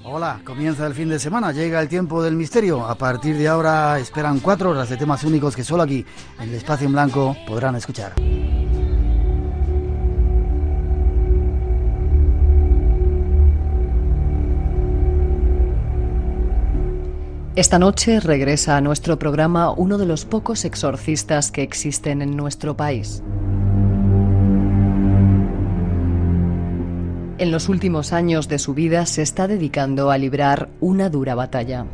Hola, comienza el fin de semana, llega el tiempo del misterio. A partir de ahora esperan 4 horas de temas únicos que solo aquí, en el Espacio en Blanco, podrán escuchar. Esta noche regresa a nuestro programa uno de los pocos exorcistas que existen en nuestro país. En los últimos años de su vida se está dedicando a librar una dura batalla.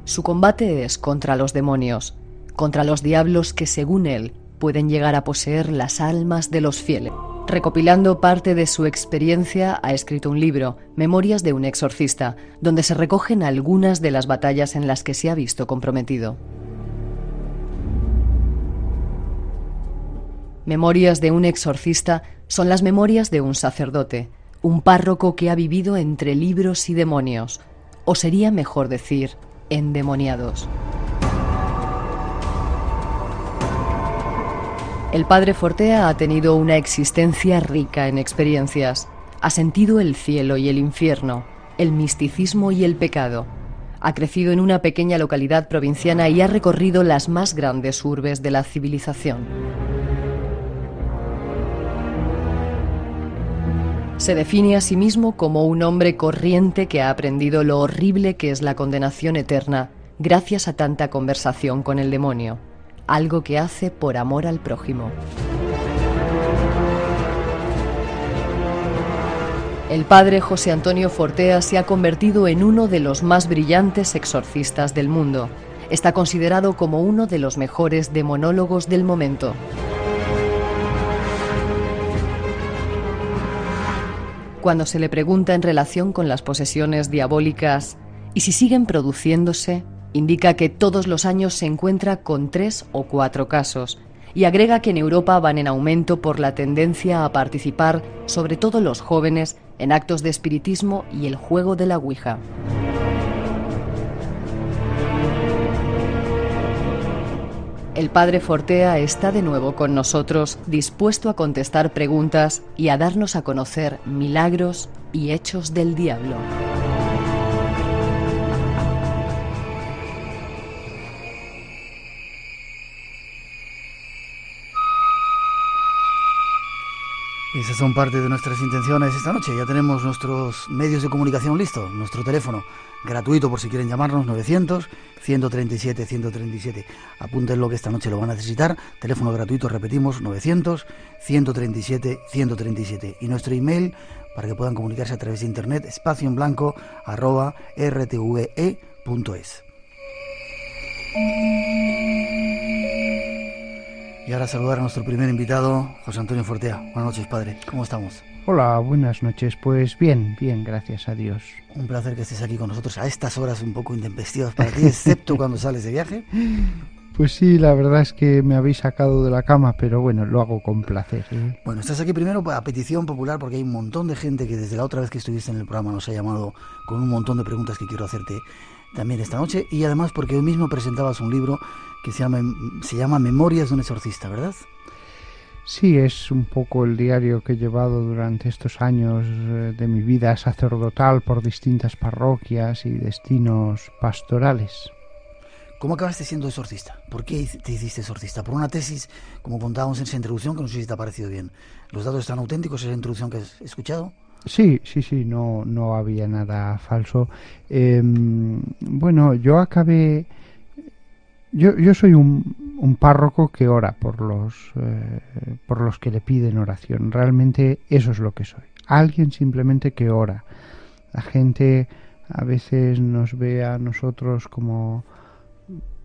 Su combate es contra los demonios, contra los diablos que, según él, pueden llegar a poseer las almas de los fieles. Recopilando parte de su experiencia, ha escrito un libro, Memorias de un exorcista, donde se recogen algunas de las batallas en las que se ha visto comprometido. Memorias de un exorcista son las memorias de un sacerdote, un párroco que ha vivido entre libros y demonios, o sería mejor decir, endemoniados. El padre Fortea ha tenido una existencia rica en experiencias. Ha sentido el cielo y el infierno, el misticismo y el pecado. Ha crecido en una pequeña localidad provinciana y ha recorrido las más grandes urbes de la civilización. Se define a sí mismo como un hombre corriente que ha aprendido lo horrible que es la condenación eterna gracias a tanta conversación con el demonio. Algo que hace por amor al prójimo. El padre José Antonio Fortea se ha convertido en uno de los más brillantes exorcistas del mundo. Está considerado como uno de los mejores demonólogos del momento. Cuando se le pregunta en relación con las posesiones diabólicas y si siguen produciéndose, indica que todos los años se encuentra con 3 o 4 casos y agrega que en Europa van en aumento por la tendencia a participar, sobre todo los jóvenes, en actos de espiritismo y el juego de la Ouija. El padre Fortea está de nuevo con nosotros, dispuesto a contestar preguntas y a darnos a conocer milagros y hechos del diablo. Esas son parte de nuestras intenciones esta noche. Ya tenemos nuestros medios de comunicación listos. Nuestro teléfono gratuito por si quieren llamarnos, 900-137-137. Apúntenlo que esta noche lo van a necesitar. Teléfono gratuito, repetimos, 900-137-137. Y nuestro email para que puedan comunicarse a través de internet, espacioenblanco@rtve.es. Y ahora saludar a nuestro primer invitado, José Antonio Fortea. Buenas noches, padre. ¿Cómo estamos? Hola, buenas noches. Pues bien, gracias a Dios. Un placer que estés aquí con nosotros a estas horas un poco intempestivas para ti, excepto cuando sales de viaje. Pues sí, la verdad es que me habéis sacado de la cama, pero bueno, lo hago con placer, ¿eh? Bueno, estás aquí primero a petición popular porque hay un montón de gente que desde la otra vez que estuviste en el programa nos ha llamado con un montón de preguntas que quiero hacerte también esta noche, y además porque hoy mismo presentabas un libro que se llama Memorias de un exorcista, ¿verdad? Sí, es un poco el diario que he llevado durante estos años de mi vida sacerdotal por distintas parroquias y destinos pastorales. ¿Cómo acabaste siendo exorcista? ¿Por qué te hiciste exorcista? ¿Por una tesis, como contábamos en esa introducción, que no sé si te ha parecido bien? ¿Los datos están auténticos, esa introducción que has escuchado? Sí, no había nada falso. Bueno, yo acabé... Yo soy un párroco que ora por los que le piden oración. Realmente eso es lo que soy. Alguien simplemente que ora. La gente a veces nos ve a nosotros como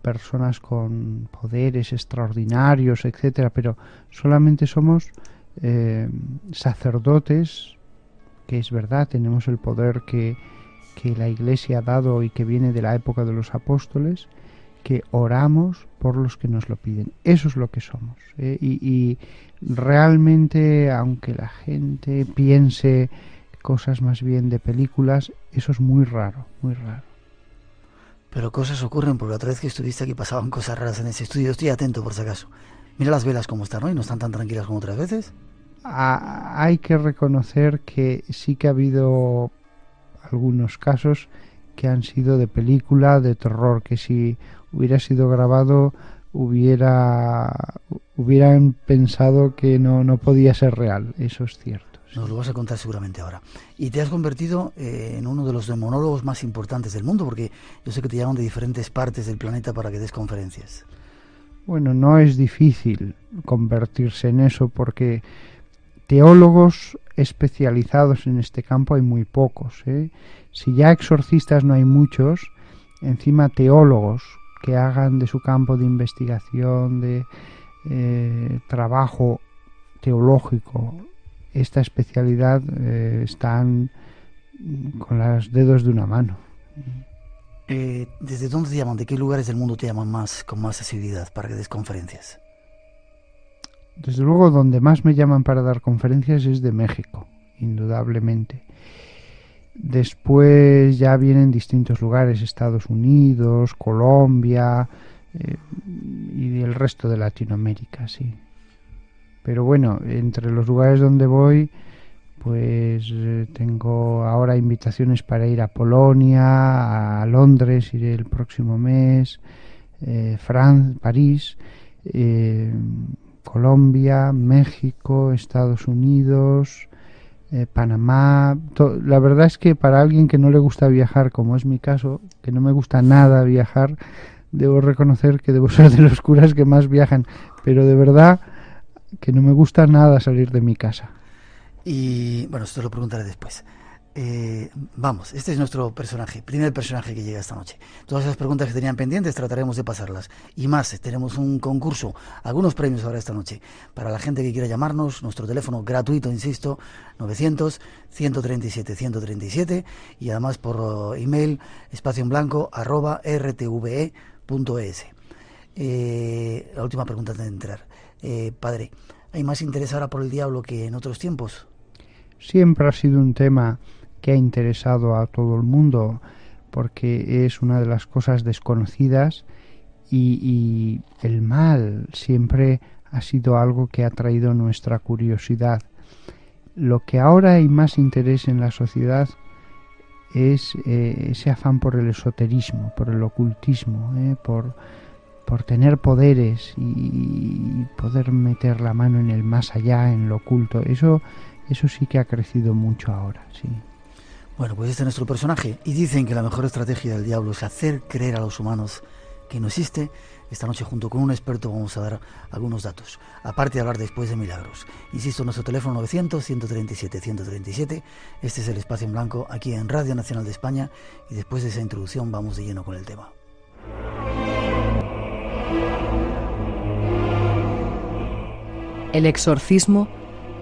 personas con poderes extraordinarios, etcétera, pero solamente somos sacerdotes, que es verdad, tenemos el poder que la Iglesia ha dado y que viene de la época de los apóstoles, que oramos por los que nos lo piden. Eso es lo que somos, ¿eh? Y realmente, aunque la gente piense cosas más bien de películas, eso es muy raro, muy raro. Pero cosas ocurren, porque la otra vez que estuviste aquí pasaban cosas raras en ese estudio. Estoy atento por si acaso. Mira las velas como están hoy, no están tan tranquilas como otras veces. hay que reconocer que sí que ha habido algunos casos que han sido de película, de terror, que si hubiera sido grabado hubieran pensado que no podía ser real. Eso es cierto. Sí. Nos lo vas a contar seguramente ahora. Y te has convertido en uno de los demonólogos más importantes del mundo, porque yo sé que te llaman de diferentes partes del planeta para que des conferencias. Bueno, no es difícil convertirse en eso, porque teólogos especializados en este campo hay muy pocos, ¿eh? Si ya exorcistas no hay muchos, encima teólogos que hagan de su campo de investigación, de trabajo teológico, esta especialidad, están con los dedos de una mano. ¿Desde dónde te llaman? ¿De qué lugares del mundo te llaman con más asiduidad para que des conferencias? Desde luego, donde más me llaman para dar conferencias es de México, indudablemente. Después ya vienen distintos lugares, Estados Unidos, Colombia y el resto de Latinoamérica, sí. Pero bueno, entre los lugares donde voy, pues tengo ahora invitaciones para ir a Polonia, a Londres, iré el próximo mes, París, Colombia, México, Estados Unidos, Panamá. La verdad es que para alguien que no le gusta viajar, como es mi caso, que no me gusta nada viajar, debo reconocer que debo ser de los curas que más viajan, pero de verdad que no me gusta nada salir de mi casa. Y bueno, esto lo preguntaré después. Vamos, este es nuestro personaje, primer personaje que llega esta noche. Todas esas preguntas que tenían pendientes trataremos de pasarlas. Y más, tenemos un concurso, algunos premios ahora esta noche. Para la gente que quiera llamarnos, nuestro teléfono gratuito, insisto, 900-137-137, y además por email, espacioenblanco@rtve.es. La última pregunta antes de entrar. Padre, ¿hay más interés ahora por el diablo que en otros tiempos? Siempre ha sido un tema que ha interesado a todo el mundo, porque es una de las cosas desconocidas, y el mal siempre ha sido algo que ha traído nuestra curiosidad. Lo que ahora hay más interés en la sociedad es ese afán por el esoterismo, por el ocultismo, por tener poderes y poder meter la mano en el más allá, en lo oculto. Eso sí que ha crecido mucho ahora, sí. Bueno, pues este es nuestro personaje, y dicen que la mejor estrategia del diablo es hacer creer a los humanos que no existe. Esta noche, junto con un experto, vamos a dar algunos datos, aparte de hablar después de milagros. Insisto, nuestro teléfono 900-137-137. Este es el Espacio en Blanco, aquí en Radio Nacional de España, y después de esa introducción vamos de lleno con el tema. El exorcismo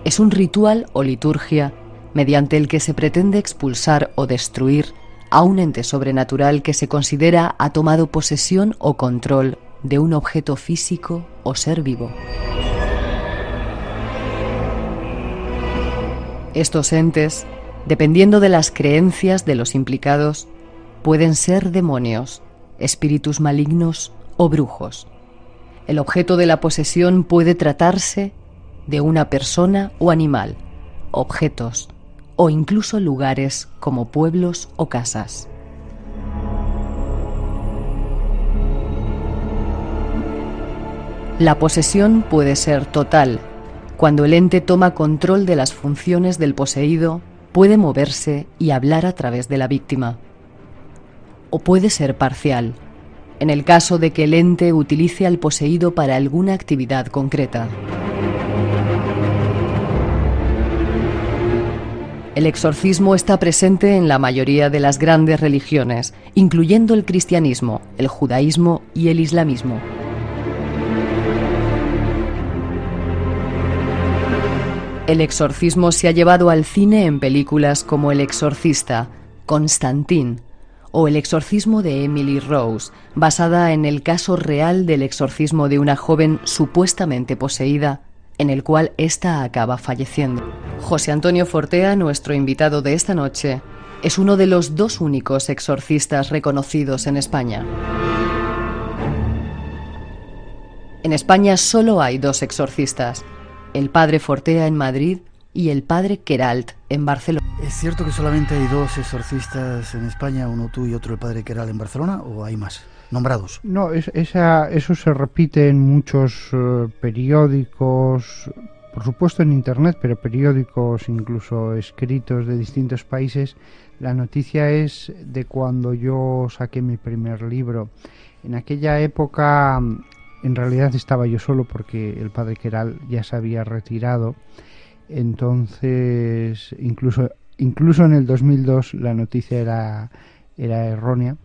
es un ritual o liturgia mediante el que se pretende expulsar o destruir a un ente sobrenatural que se considera ha tomado posesión o control de un objeto físico o ser vivo. Estos entes, dependiendo de las creencias de los implicados, pueden ser demonios, espíritus malignos o brujos. El objeto de la posesión puede tratarse de una persona o animal, objetos o incluso lugares como pueblos o casas. La posesión puede ser total. Cuando el ente toma control de las funciones del poseído, puede moverse y hablar a través de la víctima. O puede ser parcial, en el caso de que el ente utilice al poseído para alguna actividad concreta. El exorcismo está presente en la mayoría de las grandes religiones, incluyendo el cristianismo, el judaísmo y el islamismo. El exorcismo se ha llevado al cine en películas como El exorcista, Constantine, o El exorcismo de Emily Rose, basada en el caso real del exorcismo de una joven supuestamente poseída, en el cual ésta acaba falleciendo. José Antonio Fortea, nuestro invitado de esta noche, es uno de los dos únicos exorcistas reconocidos en España. En España solo hay dos exorcistas, el padre Fortea en Madrid y el padre Queralt en Barcelona. ¿Es cierto que solamente hay 2 exorcistas en España, uno tú y otro el padre Queralt en Barcelona, o hay más nombrados? No, eso se repite en muchos periódicos, por supuesto en internet, pero periódicos incluso escritos de distintos países. La noticia es de cuando yo saqué mi primer libro. En aquella época, en realidad estaba yo solo porque el padre Queralt ya se había retirado. Entonces, incluso en el 2002 la noticia era errónea,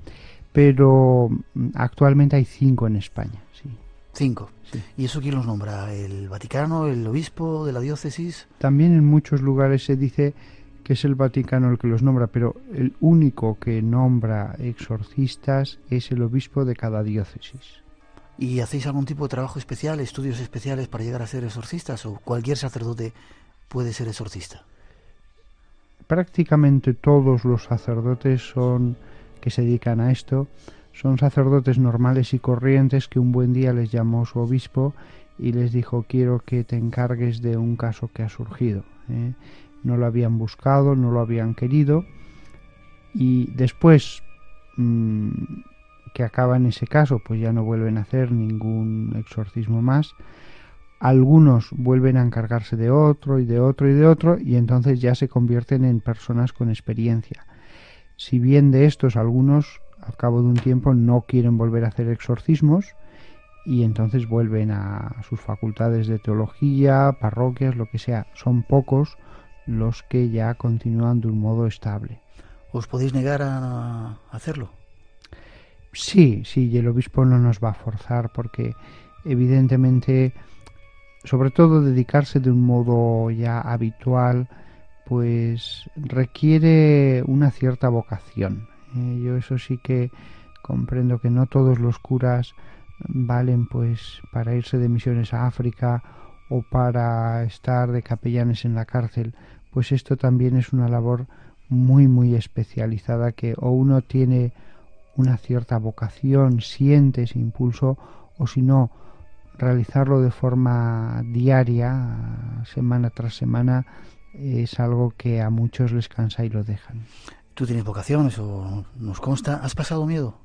pero actualmente hay 5 en España. Sí. 5. Sí. ¿Y eso quién los nombra? ¿El Vaticano, el obispo de la diócesis? También en muchos lugares se dice que es el Vaticano el que los nombra, pero el único que nombra exorcistas es el obispo de cada diócesis. ¿Y hacéis algún tipo de trabajo especial, estudios especiales para llegar a ser exorcistas, o cualquier sacerdote puede ser exorcista? Prácticamente todos los sacerdotes que se dedican a esto son sacerdotes normales y corrientes que un buen día les llamó su obispo y les dijo: quiero que te encargues de un caso que ha surgido. No lo habían buscado, no lo habían querido, y después que acaban ese caso, pues ya no vuelven a hacer ningún exorcismo más. Algunos vuelven a encargarse de otro y de otro y de otro, y entonces ya se convierten en personas con experiencia. Si bien de estos algunos al cabo de un tiempo no quieren volver a hacer exorcismos, y entonces vuelven a sus facultades de teología, parroquias, lo que sea. Son pocos los que ya continúan de un modo estable. ¿Os podéis negar a hacerlo? Sí, y el obispo no nos va a forzar, porque evidentemente, sobre todo dedicarse de un modo ya habitual, pues requiere una cierta vocación. Yo eso sí que comprendo que no todos los curas valen pues para irse de misiones a África o para estar de capellanes en la cárcel. Pues esto también es una labor muy muy especializada, que o uno tiene una cierta vocación, siente ese impulso, o si no, realizarlo de forma diaria, semana tras semana, es algo que a muchos les cansa y lo dejan. ¿Tú tienes vocación? Eso nos consta. ¿Has pasado miedo?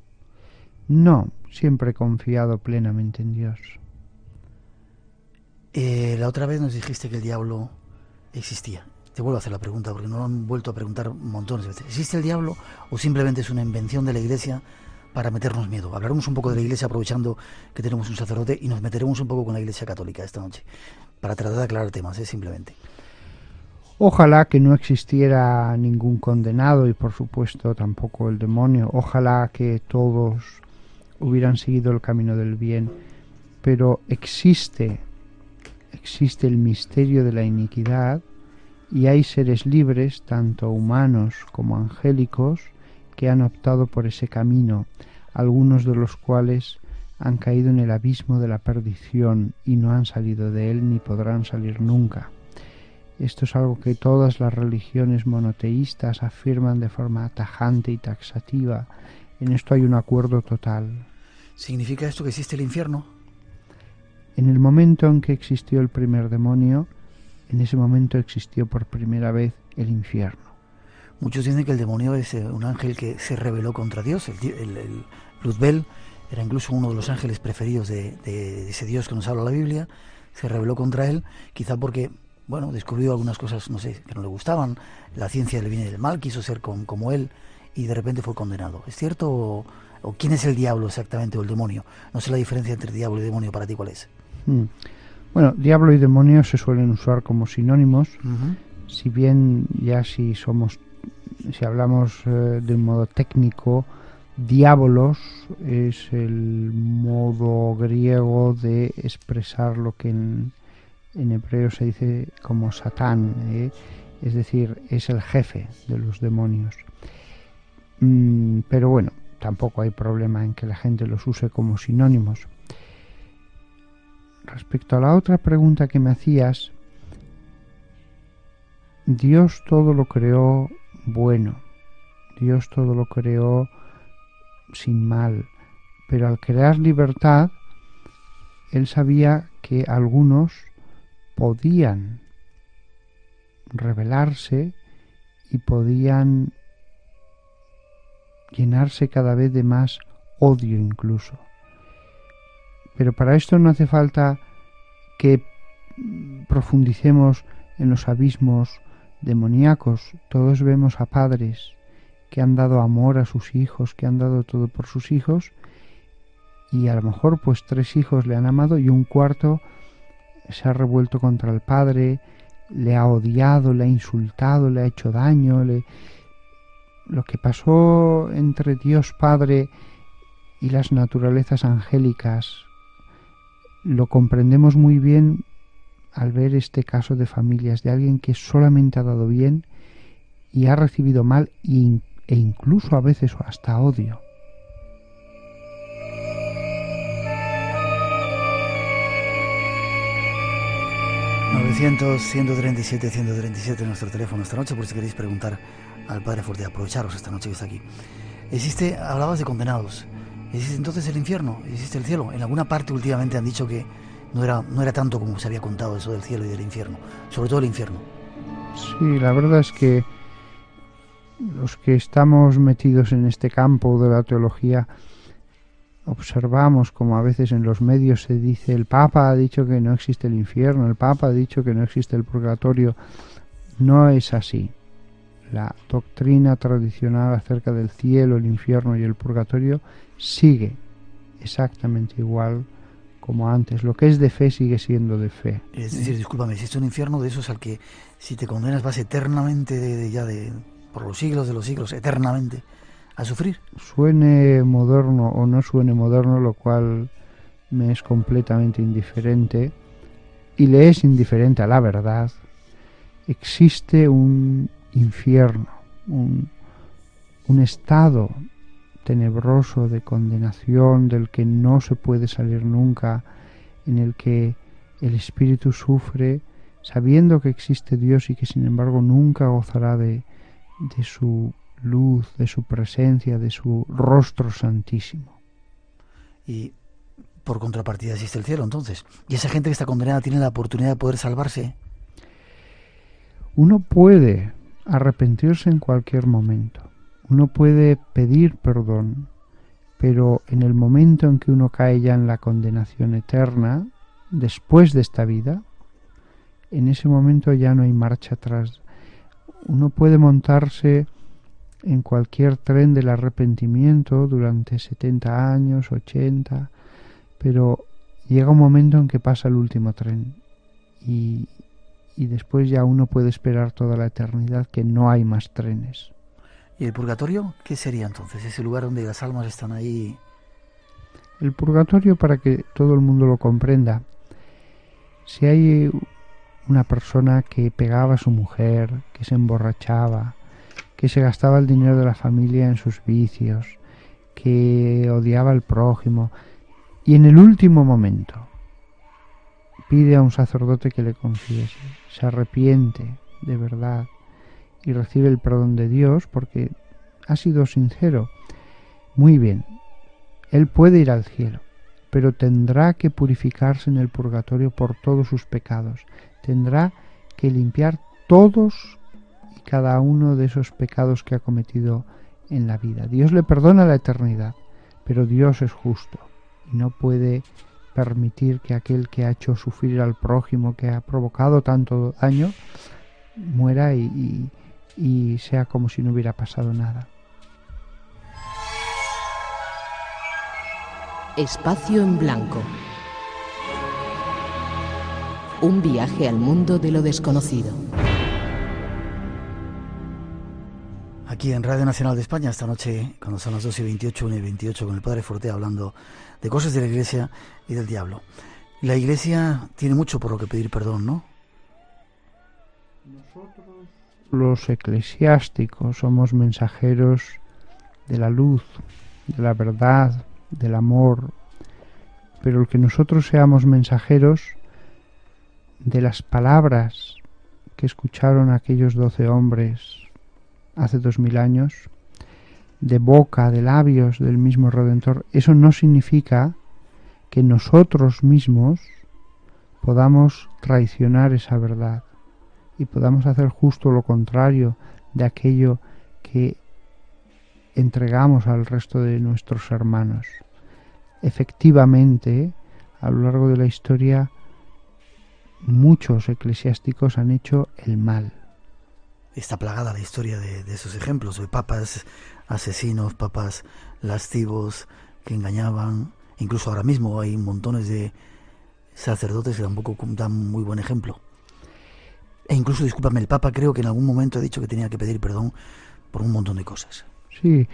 No, siempre he confiado plenamente en Dios. La otra vez nos dijiste que el diablo existía. Te vuelvo a hacer la pregunta porque nos lo han vuelto a preguntar montones de veces. ¿Existe el diablo o simplemente es una invención de la Iglesia para meternos miedo? Hablaremos un poco de la Iglesia aprovechando que tenemos un sacerdote, y nos meteremos un poco con la Iglesia Católica esta noche para tratar de aclarar temas, simplemente. Ojalá que no existiera ningún condenado, y por supuesto tampoco el demonio. Ojalá que todos hubieran seguido el camino del bien, pero existe el misterio de la iniquidad, y hay seres libres, tanto humanos como angélicos, que han optado por ese camino, algunos de los cuales han caído en el abismo de la perdición y no han salido de él ni podrán salir nunca. Esto es algo que todas las religiones monoteístas afirman de forma tajante y taxativa. En esto hay un acuerdo total. ¿Significa esto que existe el infierno? En el momento en que existió el primer demonio, en ese momento existió por primera vez el infierno. Muchos dicen que el demonio es un ángel que se rebeló contra Dios. El Luzbel era incluso uno de los ángeles preferidos de ese Dios que nos habla la Biblia. Se rebeló contra él, quizá porque, bueno, descubrió algunas cosas, no sé, que no le gustaban. La ciencia del bien y del mal, quiso ser como él, y de repente fue condenado. ¿Es cierto? ¿O quién es el diablo exactamente, o el demonio? No sé la diferencia entre diablo y demonio, ¿para ti cuál es? Bueno, diablo y demonio se suelen usar como sinónimos. Uh-huh. Si bien ya si hablamos de un modo técnico, diabolos es el modo griego de expresar lo que en hebreo se dice como Satán, es decir, es el jefe de los demonios. Pero bueno, tampoco hay problema en que la gente los use como sinónimos. Respecto a la otra pregunta que me hacías, Dios todo lo creó bueno, Dios todo lo creó sin mal, pero al crear libertad, Él sabía que algunos podían rebelarse y podían llenarse cada vez de más odio incluso. Pero para esto no hace falta que profundicemos en los abismos demoníacos. Todos vemos a padres que han dado amor a sus hijos, que han dado todo por sus hijos, y a lo mejor pues 3 hijos le han amado y un cuarto se ha revuelto contra el padre, le ha odiado, le ha insultado, le ha hecho daño. Lo que pasó entre Dios Padre y las naturalezas angélicas lo comprendemos muy bien al ver este caso de familias, de alguien que solamente ha dado bien y ha recibido mal e incluso a veces hasta odio. ...137 nuestro teléfono esta noche, por si queréis preguntar al Padre Fortea. Aprovecharos esta noche que está aquí. Hablabas de condenados. ¿Existe entonces el infierno? ¿Existe el cielo? En alguna parte últimamente han dicho que no era tanto como se había contado eso del cielo y del infierno. Sobre todo el infierno. Sí, la verdad es que los que estamos metidos en este campo de la teología observamos como a veces en los medios se dice: el Papa ha dicho que no existe el infierno, el Papa ha dicho que no existe el purgatorio. No es así. La doctrina tradicional acerca del cielo, el infierno y el purgatorio sigue exactamente igual como antes. Lo que es de fe sigue siendo de fe. Es decir, discúlpame, existe un infierno de esos al que si te condenas vas eternamente por los siglos de los siglos, eternamente a sufrir. Suene moderno o no suene moderno, lo cual me es completamente indiferente, y le es indiferente a la verdad. Existe un infierno, un estado tenebroso de condenación del que no se puede salir nunca, en el que el espíritu sufre sabiendo que existe Dios y que sin embargo nunca gozará de su luz, de su presencia, de su rostro santísimo. Y por contrapartida existe el cielo, entonces. ¿Y esa gente que está condenada tiene la oportunidad de poder salvarse? Uno puede arrepentirse en cualquier momento. Uno puede pedir perdón, pero en el momento en que uno cae ya en la condenación eterna, después de esta vida, en ese momento ya no hay marcha atrás. Uno puede montarse en cualquier tren del arrepentimiento durante 70 años, 80, pero llega un momento en que pasa el último tren y después ya uno puede esperar toda la eternidad, que no hay más trenes. ¿Y el purgatorio qué sería entonces? Ese lugar donde las almas están ahí. El purgatorio, para que todo el mundo lo comprenda, si hay una persona que pegaba a su mujer, que se emborrachaba, que se gastaba el dinero de la familia en sus vicios, que odiaba al prójimo, y en el último momento pide a un sacerdote que le confiese, se arrepiente de verdad y recibe el perdón de Dios porque ha sido sincero, muy bien, él puede ir al cielo, pero tendrá que purificarse en el purgatorio por todos sus pecados, tendrá que limpiar todos y cada uno de esos pecados que ha cometido en la vida. Dios le perdona la eternidad, pero Dios es justo y no puede permitir que aquel que ha hecho sufrir al prójimo, que ha provocado tanto daño, muera y sea como si no hubiera pasado nada. Espacio en blanco. Un viaje al mundo de lo desconocido. Aquí en Radio Nacional de España, esta noche, cuando son las 2:28, 1:28, con el Padre Fortea hablando de cosas de la Iglesia y del diablo. La Iglesia tiene mucho por lo que pedir perdón, ¿no? Nosotros, los eclesiásticos, somos mensajeros de la luz, de la verdad, del amor, pero el que nosotros seamos mensajeros de las palabras que escucharon aquellos 12 hombres hace 2000 años, de boca, de labios del mismo Redentor, eso no significa que nosotros mismos podamos traicionar esa verdad y podamos hacer justo lo contrario de aquello que entregamos al resto de nuestros hermanos. Efectivamente, a lo largo de la historia, muchos eclesiásticos han hecho el mal. Está plagada la historia de esos ejemplos, de papas asesinos, papas lascivos que engañaban. Incluso ahora mismo hay montones de sacerdotes que tampoco dan muy buen ejemplo. E incluso, discúlpame, el Papa creo que en algún momento ha dicho que tenía que pedir perdón por un montón de cosas. Sí,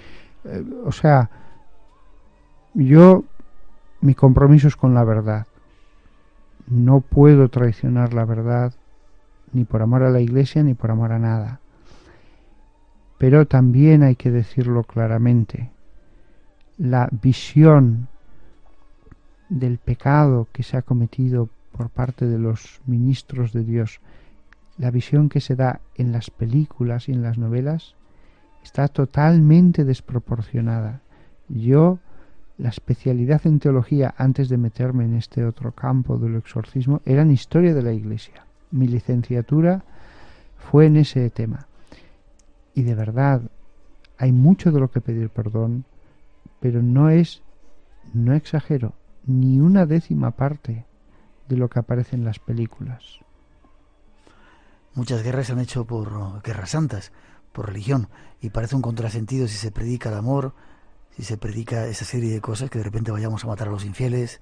mi compromiso es con la verdad. No puedo traicionar la verdad, ni por amor a la Iglesia, ni por amor a nada. Pero también hay que decirlo claramente. La visión del pecado que se ha cometido por parte de los ministros de Dios, la visión que se da en las películas y en las novelas, está totalmente desproporcionada. La especialidad en teología, antes de meterme en este otro campo del exorcismo, era en historia de la Iglesia. Mi licenciatura fue en ese tema. Y de verdad, hay mucho de lo que pedir perdón, pero no exagero, ni una décima parte de lo que aparece en las películas. Muchas guerras se han hecho por guerras santas, por religión, y parece un contrasentido si se predica el amor, si se predica esa serie de cosas, que de repente vayamos a matar a los infieles,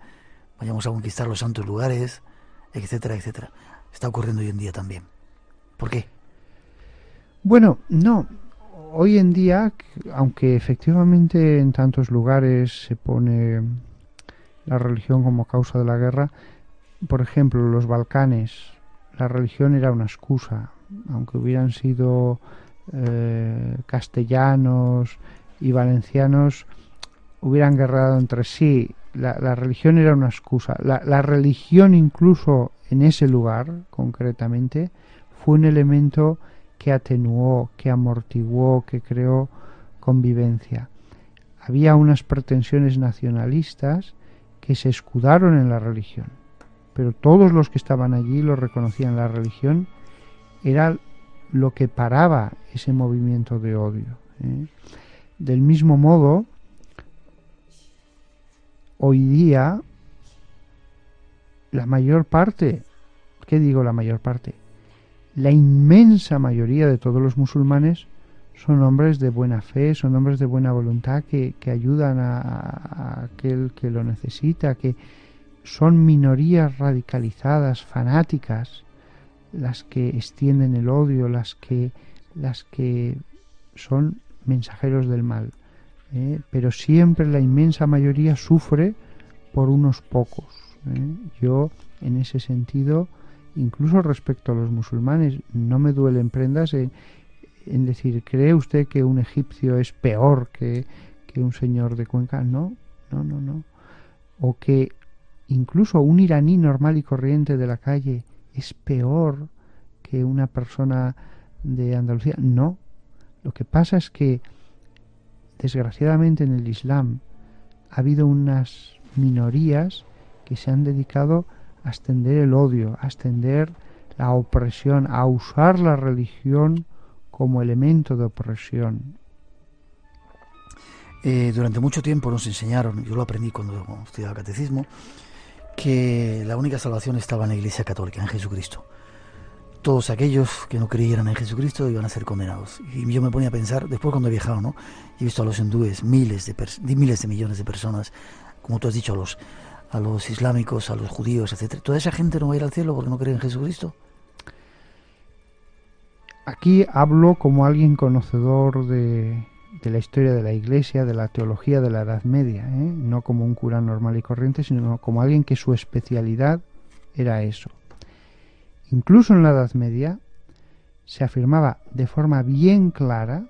vayamos a conquistar los santos lugares, etcétera, etcétera. Está ocurriendo hoy en día también. ¿Por qué? Bueno, no. Hoy en día, aunque efectivamente en tantos lugares se pone la religión como causa de la guerra, por ejemplo, los Balcanes, la religión era una excusa, aunque hubieran sido castellanos y valencianos, hubieran guerreado entre sí. La religión era una excusa. La religión, incluso en ese lugar, concretamente, fue un elemento que atenuó, que amortiguó, que creó convivencia. Había unas pretensiones nacionalistas que se escudaron en la religión, pero todos los que estaban allí lo reconocían. La religión era lo que paraba ese movimiento de odio. Del mismo modo, hoy día, la mayor parte, ¿qué digo la mayor parte? La inmensa mayoría de todos los musulmanes son hombres de buena fe, son hombres de buena voluntad que ayudan a aquel que lo necesita, que son minorías radicalizadas, fanáticas, las que extienden el odio, las que son mensajeros del mal. Pero siempre la inmensa mayoría sufre por unos pocos. Yo, en ese sentido, incluso respecto a los musulmanes, no me duelen prendas en decir, ¿cree usted que un egipcio es peor que un señor de Cuenca? No. O que incluso un iraní normal y corriente de la calle es peor que una persona de Andalucía. No. Lo que pasa es que, desgraciadamente, en el Islam ha habido unas minorías que se han dedicado a extender el odio, a extender la opresión, a usar la religión como elemento de opresión. Durante mucho tiempo nos enseñaron, yo lo aprendí cuando estudiaba catecismo, que la única salvación estaba en la Iglesia Católica, en Jesucristo. Todos aquellos que no creyeran en Jesucristo iban a ser condenados. Y yo me ponía a pensar, después cuando he viajado, ¿no? He visto a los hindúes, miles de millones de personas, como tú has dicho, a los islámicos, a los judíos, etcétera. ¿Toda esa gente no va a ir al cielo porque no cree en Jesucristo? Aquí hablo como alguien conocedor de la historia de la Iglesia, de la teología de la Edad Media, no como un cura normal y corriente, sino como alguien que su especialidad era eso. Incluso en la Edad Media se afirmaba de forma bien clara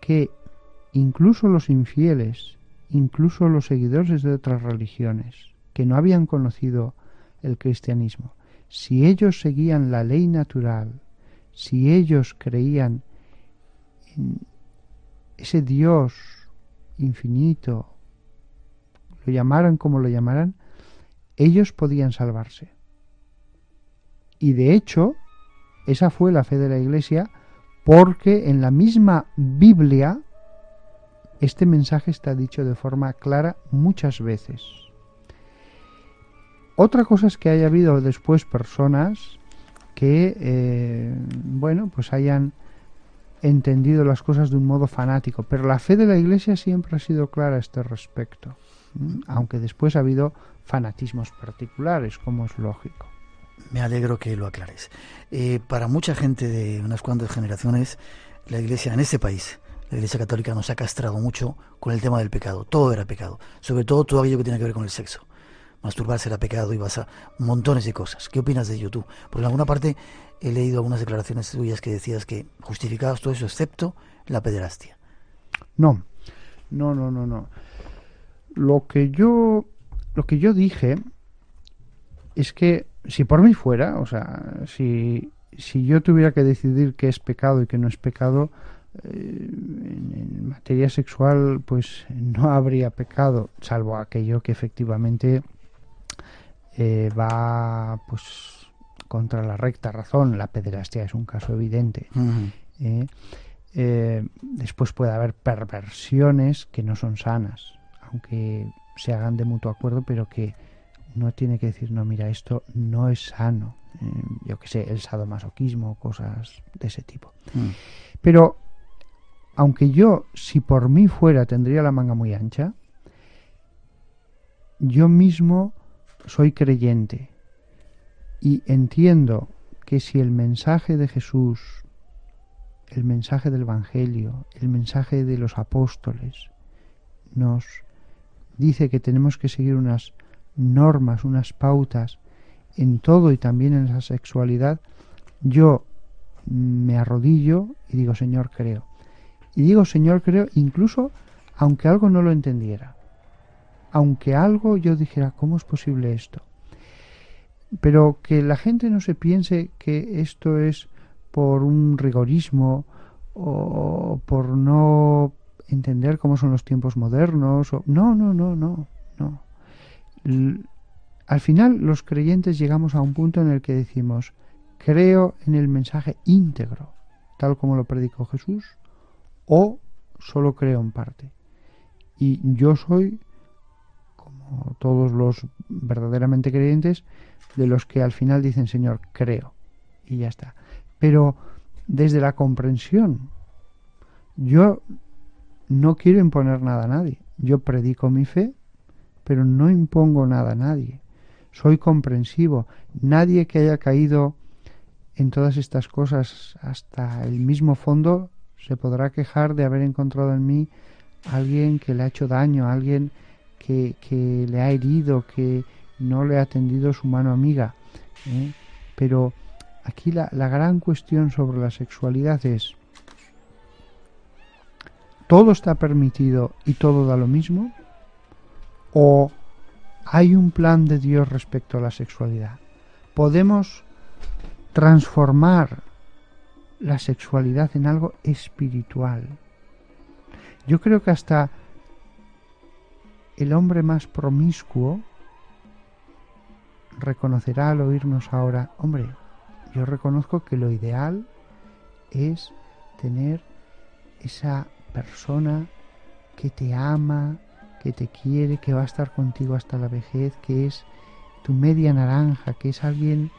que incluso los infieles, incluso los seguidores de otras religiones que no habían conocido el cristianismo, si ellos seguían la ley natural, si ellos creían en ese Dios infinito, lo llamaran como lo llamaran, ellos podían salvarse. Y de hecho, esa fue la fe de la Iglesia, porque en la misma Biblia este mensaje está dicho de forma clara muchas veces. Otra cosa es que haya habido después personas que, pues hayan entendido las cosas de un modo fanático, pero la fe de la Iglesia siempre ha sido clara a este respecto, aunque después ha habido fanatismos particulares, como es lógico. Me alegro que lo aclares. Para mucha gente de unas cuantas generaciones, la Iglesia en este país, la Iglesia Católica, nos ha castrado mucho con el tema del pecado. Todo era pecado, sobre todo aquello que tiene que ver con el sexo. Masturbarse era pecado y vas a montones de cosas. ¿Qué opinas de ello tú? Porque en alguna parte he leído algunas declaraciones tuyas que decías que justificabas todo eso excepto la pederastia. No. Lo que yo dije es que si por mí fuera, o sea, si yo tuviera que decidir qué es pecado y qué no es pecado, en materia sexual pues no habría pecado, salvo aquello que efectivamente va pues contra la recta razón. La pederastia es un caso evidente. Después puede haber perversiones que no son sanas, aunque se hagan de mutuo acuerdo, pero que no tiene que decir, no, mira, esto no es sano. Yo qué sé, el sadomasoquismo, cosas de ese tipo. Pero aunque yo, si por mí fuera, tendría la manga muy ancha, yo mismo soy creyente y entiendo que si el mensaje de Jesús, el mensaje del Evangelio, el mensaje de los apóstoles nos dice que tenemos que seguir unas normas, unas pautas en todo y también en la sexualidad, yo me arrodillo y digo, Señor, creo. Y digo, Señor, creo, incluso aunque algo no lo entendiera, aunque algo yo dijera, ¿cómo es posible esto? Pero que la gente no se piense que esto es por un rigorismo o por no entender cómo son los tiempos modernos. No. Al final los creyentes llegamos a un punto en el que decimos, creo en el mensaje íntegro, tal como lo predicó Jesús, o solo creo en parte. Y yo soy, como todos los verdaderamente creyentes, de los que al final dicen, Señor, creo, y ya está. Pero desde la comprensión, yo no quiero imponer nada a nadie. Yo predico mi fe, pero no impongo nada a nadie. Soy comprensivo. Nadie que haya caído en todas estas cosas hasta el mismo fondo se podrá quejar de haber encontrado en mí a alguien que le ha hecho daño, a alguien que le ha herido, que no le ha atendido su mano amiga. Pero aquí la gran cuestión sobre la sexualidad es, ¿todo está permitido y todo da lo mismo? ¿O hay un plan de Dios respecto a la sexualidad? ¿Podemos transformar la sexualidad en algo espiritual? Yo creo que hasta el hombre más promiscuo reconocerá al oírnos ahora, hombre, yo reconozco que lo ideal es tener esa persona que te ama, que te quiere, que va a estar contigo hasta la vejez, que es tu media naranja, que es alguien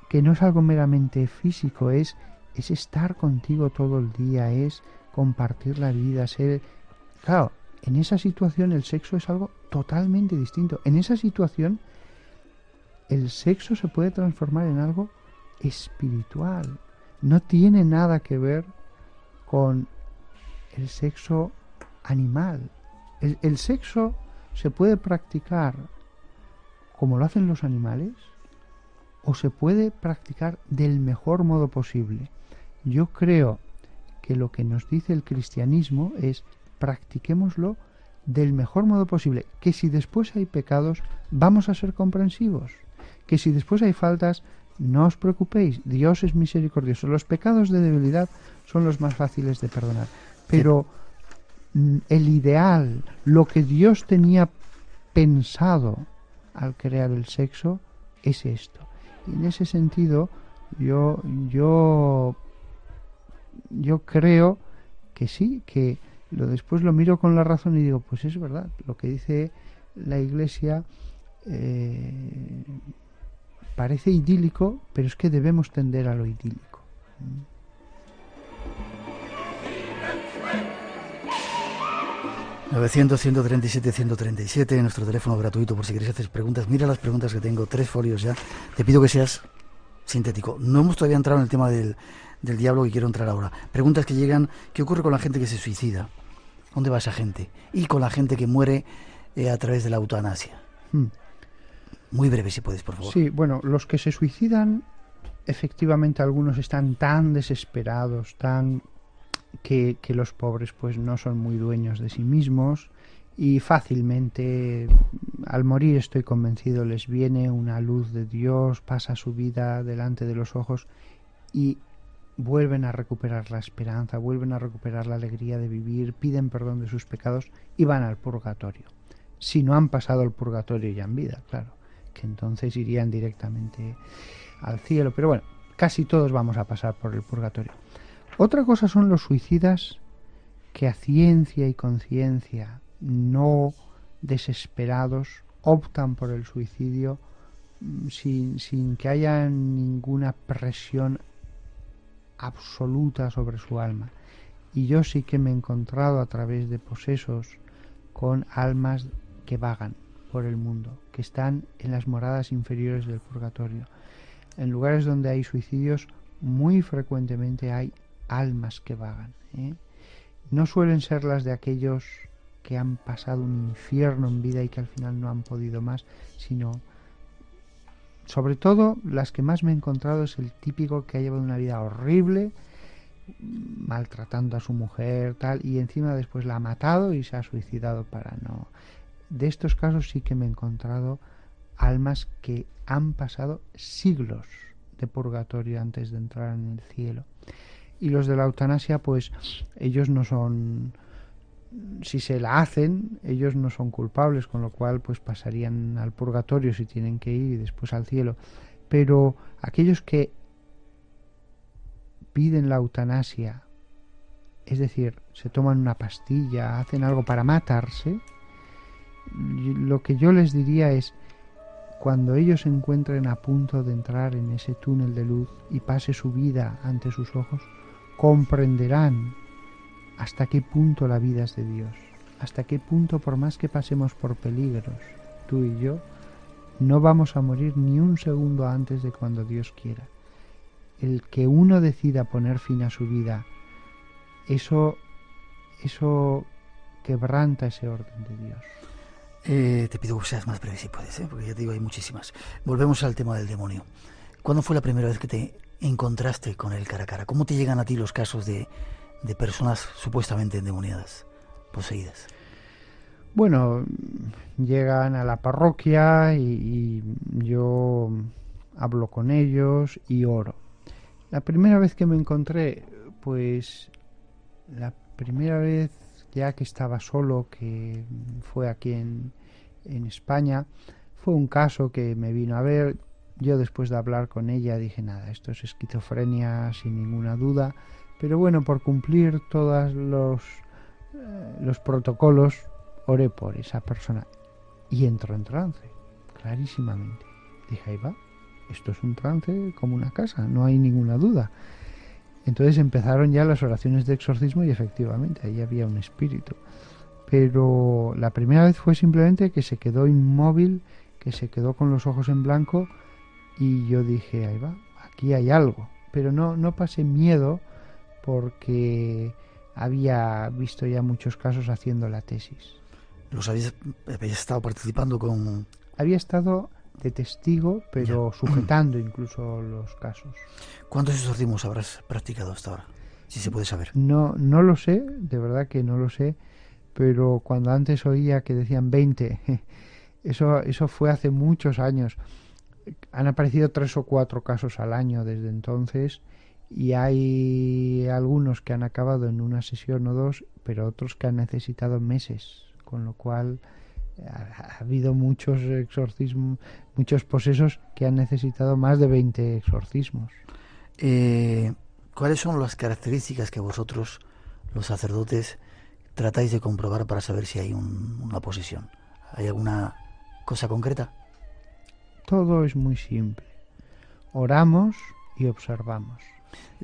que no es algo meramente físico, es estar contigo todo el día, es compartir la vida, ser... Claro, en esa situación el sexo es algo totalmente distinto. En esa situación el sexo se puede transformar en algo espiritual. No tiene nada que ver con el sexo animal. El sexo se puede practicar como lo hacen los animales o se puede practicar del mejor modo posible. Yo creo que lo que nos dice el cristianismo es practiquémoslo del mejor modo posible, que si después hay pecados vamos a ser comprensivos, que si después hay faltas no os preocupéis, Dios es misericordioso. Los pecados de debilidad son los más fáciles de perdonar, pero el ideal, lo que Dios tenía pensado al crear el sexo es esto. Y en ese sentido, yo creo que sí, que después lo miro con la razón y digo, pues es verdad, lo que dice la Iglesia parece idílico, pero es que debemos tender a lo idílico. 900-137-137, nuestro teléfono gratuito por si queréis hacer preguntas. Mira las preguntas que tengo, 3 folios ya. Te pido que seas sintético. No hemos todavía entrado en el tema del diablo, que quiero entrar ahora. Preguntas que llegan, ¿qué ocurre con la gente que se suicida? ¿Dónde va esa gente? Y con la gente que muere a través de la eutanasia. Muy breve, si puedes, por favor. Sí, bueno, los que se suicidan, efectivamente algunos están tan desesperados, que los pobres pues no son muy dueños de sí mismos y fácilmente al morir, estoy convencido, les viene una luz de Dios, pasa su vida delante de los ojos y vuelven a recuperar la esperanza, vuelven a recuperar la alegría de vivir, piden perdón de sus pecados y van al purgatorio. Si no han pasado el purgatorio ya en vida, claro, que entonces irían directamente al cielo, pero bueno, casi todos vamos a pasar por el purgatorio. Otra cosa son los suicidas que a ciencia y conciencia, no desesperados, optan por el suicidio sin que haya ninguna presión absoluta sobre su alma. Y yo sí que me he encontrado a través de posesos con almas que vagan por el mundo, que están en las moradas inferiores del purgatorio. En lugares donde hay suicidios, muy frecuentemente hay almas que vagan, ¿eh? No suelen ser las de aquellos que han pasado un infierno en vida y que al final no han podido más, sino sobre todo las que más me he encontrado es el típico que ha llevado una vida horrible, maltratando a su mujer, tal, y encima después la ha matado y se ha suicidado para no. De estos casos sí que me he encontrado almas que han pasado siglos de purgatorio antes de entrar en el cielo. Y los de la eutanasia, pues ellos no son, si se la hacen, ellos no son culpables, con lo cual pues pasarían al purgatorio si tienen que ir y después al cielo. Pero aquellos que piden la eutanasia, es decir, se toman una pastilla, hacen algo para matarse, lo que yo les diría es, cuando ellos se encuentren a punto de entrar en ese túnel de luz y pase su vida ante sus ojos, comprenderán hasta qué punto la vida es de Dios, hasta qué punto, por más que pasemos por peligros, tú y yo, no vamos a morir ni un segundo antes de cuando Dios quiera. El que uno decida poner fin a su vida, eso quebranta ese orden de Dios. Te pido que seas más breve si puedes, porque ya te digo, hay muchísimas. Volvemos al tema del demonio. ¿Cuándo fue la primera vez que te encontraste con él cara a cara? ¿Cómo te llegan a ti los casos de personas supuestamente endemoniadas, poseídas? Bueno, llegan a la parroquia y yo hablo con ellos y oro. La primera vez que me encontré, pues la primera vez ya que estaba solo, que fue aquí en España, fue un caso que me vino a ver. Yo después de hablar con ella dije, nada, esto es esquizofrenia sin ninguna duda, pero bueno, por cumplir todos los protocolos, oré por esa persona y entró en trance, clarísimamente. Dije, ahí va, esto es un trance como una casa, no hay ninguna duda. Entonces empezaron ya las oraciones de exorcismo y efectivamente ahí había un espíritu. Pero la primera vez fue simplemente que se quedó inmóvil, que se quedó con los ojos en blanco y yo dije, ahí va, aquí hay algo. Pero no pasé miedo porque había visto ya muchos casos haciendo la tesis. ¿Habías estado participando con...? Había estado de testigo, pero ya, sujetando incluso los casos. ¿Cuántos exorcismos habrás practicado hasta ahora? Si se puede saber. No lo sé, de verdad que no lo sé, pero cuando antes oía que decían 20, eso fue hace muchos años. Han aparecido 3 o 4 casos al año desde entonces y hay algunos que han acabado en una sesión o 2, pero otros que han necesitado meses, con lo cual Ha habido muchos exorcismos, muchos posesos que han necesitado más de 20 exorcismos. ¿Cuáles son las características que vosotros, los sacerdotes, tratáis de comprobar para saber si hay una posesión? ¿Hay alguna cosa concreta? Todo es muy simple. Oramos y observamos.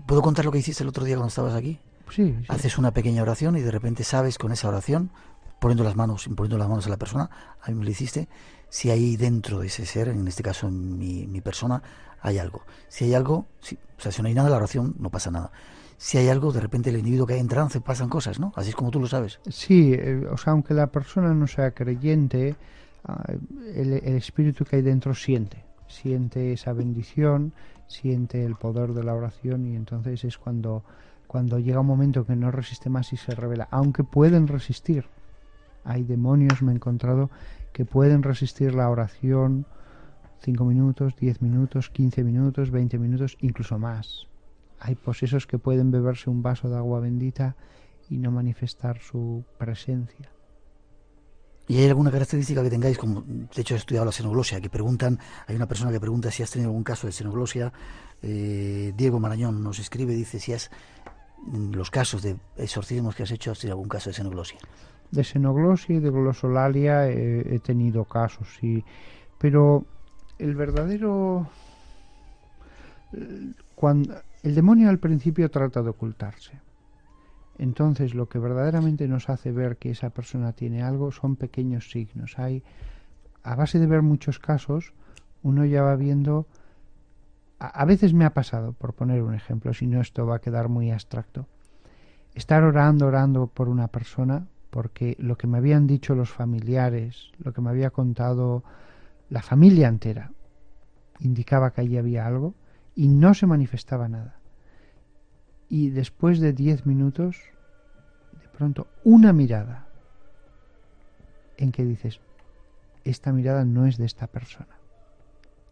¿Puedo contar lo que hiciste el otro día cuando estabas aquí? Sí, sí. Haces una pequeña oración y de repente sabes con esa oración, imponiendo las manos a la persona, a mí me lo hiciste, si hay dentro de ese ser, en este caso en mi persona, hay algo. Si hay algo, si no hay nada en la oración, no pasa nada. Si hay algo, de repente el individuo que hay en trance, pasan cosas, ¿no? Así es como tú lo sabes. Sí, aunque la persona no sea creyente, el espíritu que hay dentro siente esa bendición, siente el poder de la oración, y entonces es cuando llega un momento que no resiste más y se revela, aunque pueden resistir. Hay demonios, me he encontrado, que pueden resistir la oración 5 minutos, 10 minutos, 15 minutos, 20 minutos, incluso más. Hay posesos que pueden beberse un vaso de agua bendita y no manifestar su presencia. ¿Y hay alguna característica que tengáis, como de hecho he estudiado la xenoglosia, que preguntan, hay una persona que pregunta si has tenido algún caso de xenoglosia? Diego Marañón nos escribe, dice si los casos de exorcismos que has hecho, ¿has tenido algún caso de xenoglosia? De xenoglosia y de glosolalia he tenido casos, sí, pero el verdadero... Cuando el demonio al principio trata de ocultarse, entonces lo que verdaderamente nos hace ver que esa persona tiene algo son pequeños signos. A base de ver muchos casos, uno ya va viendo... A veces me ha pasado, por poner un ejemplo, si no esto va a quedar muy abstracto, estar orando por una persona, porque lo que me habían dicho los familiares, lo que me había contado la familia entera, indicaba que allí había algo y no se manifestaba nada. Y después de 10 minutos, de pronto, una mirada en que dices, esta mirada no es de esta persona,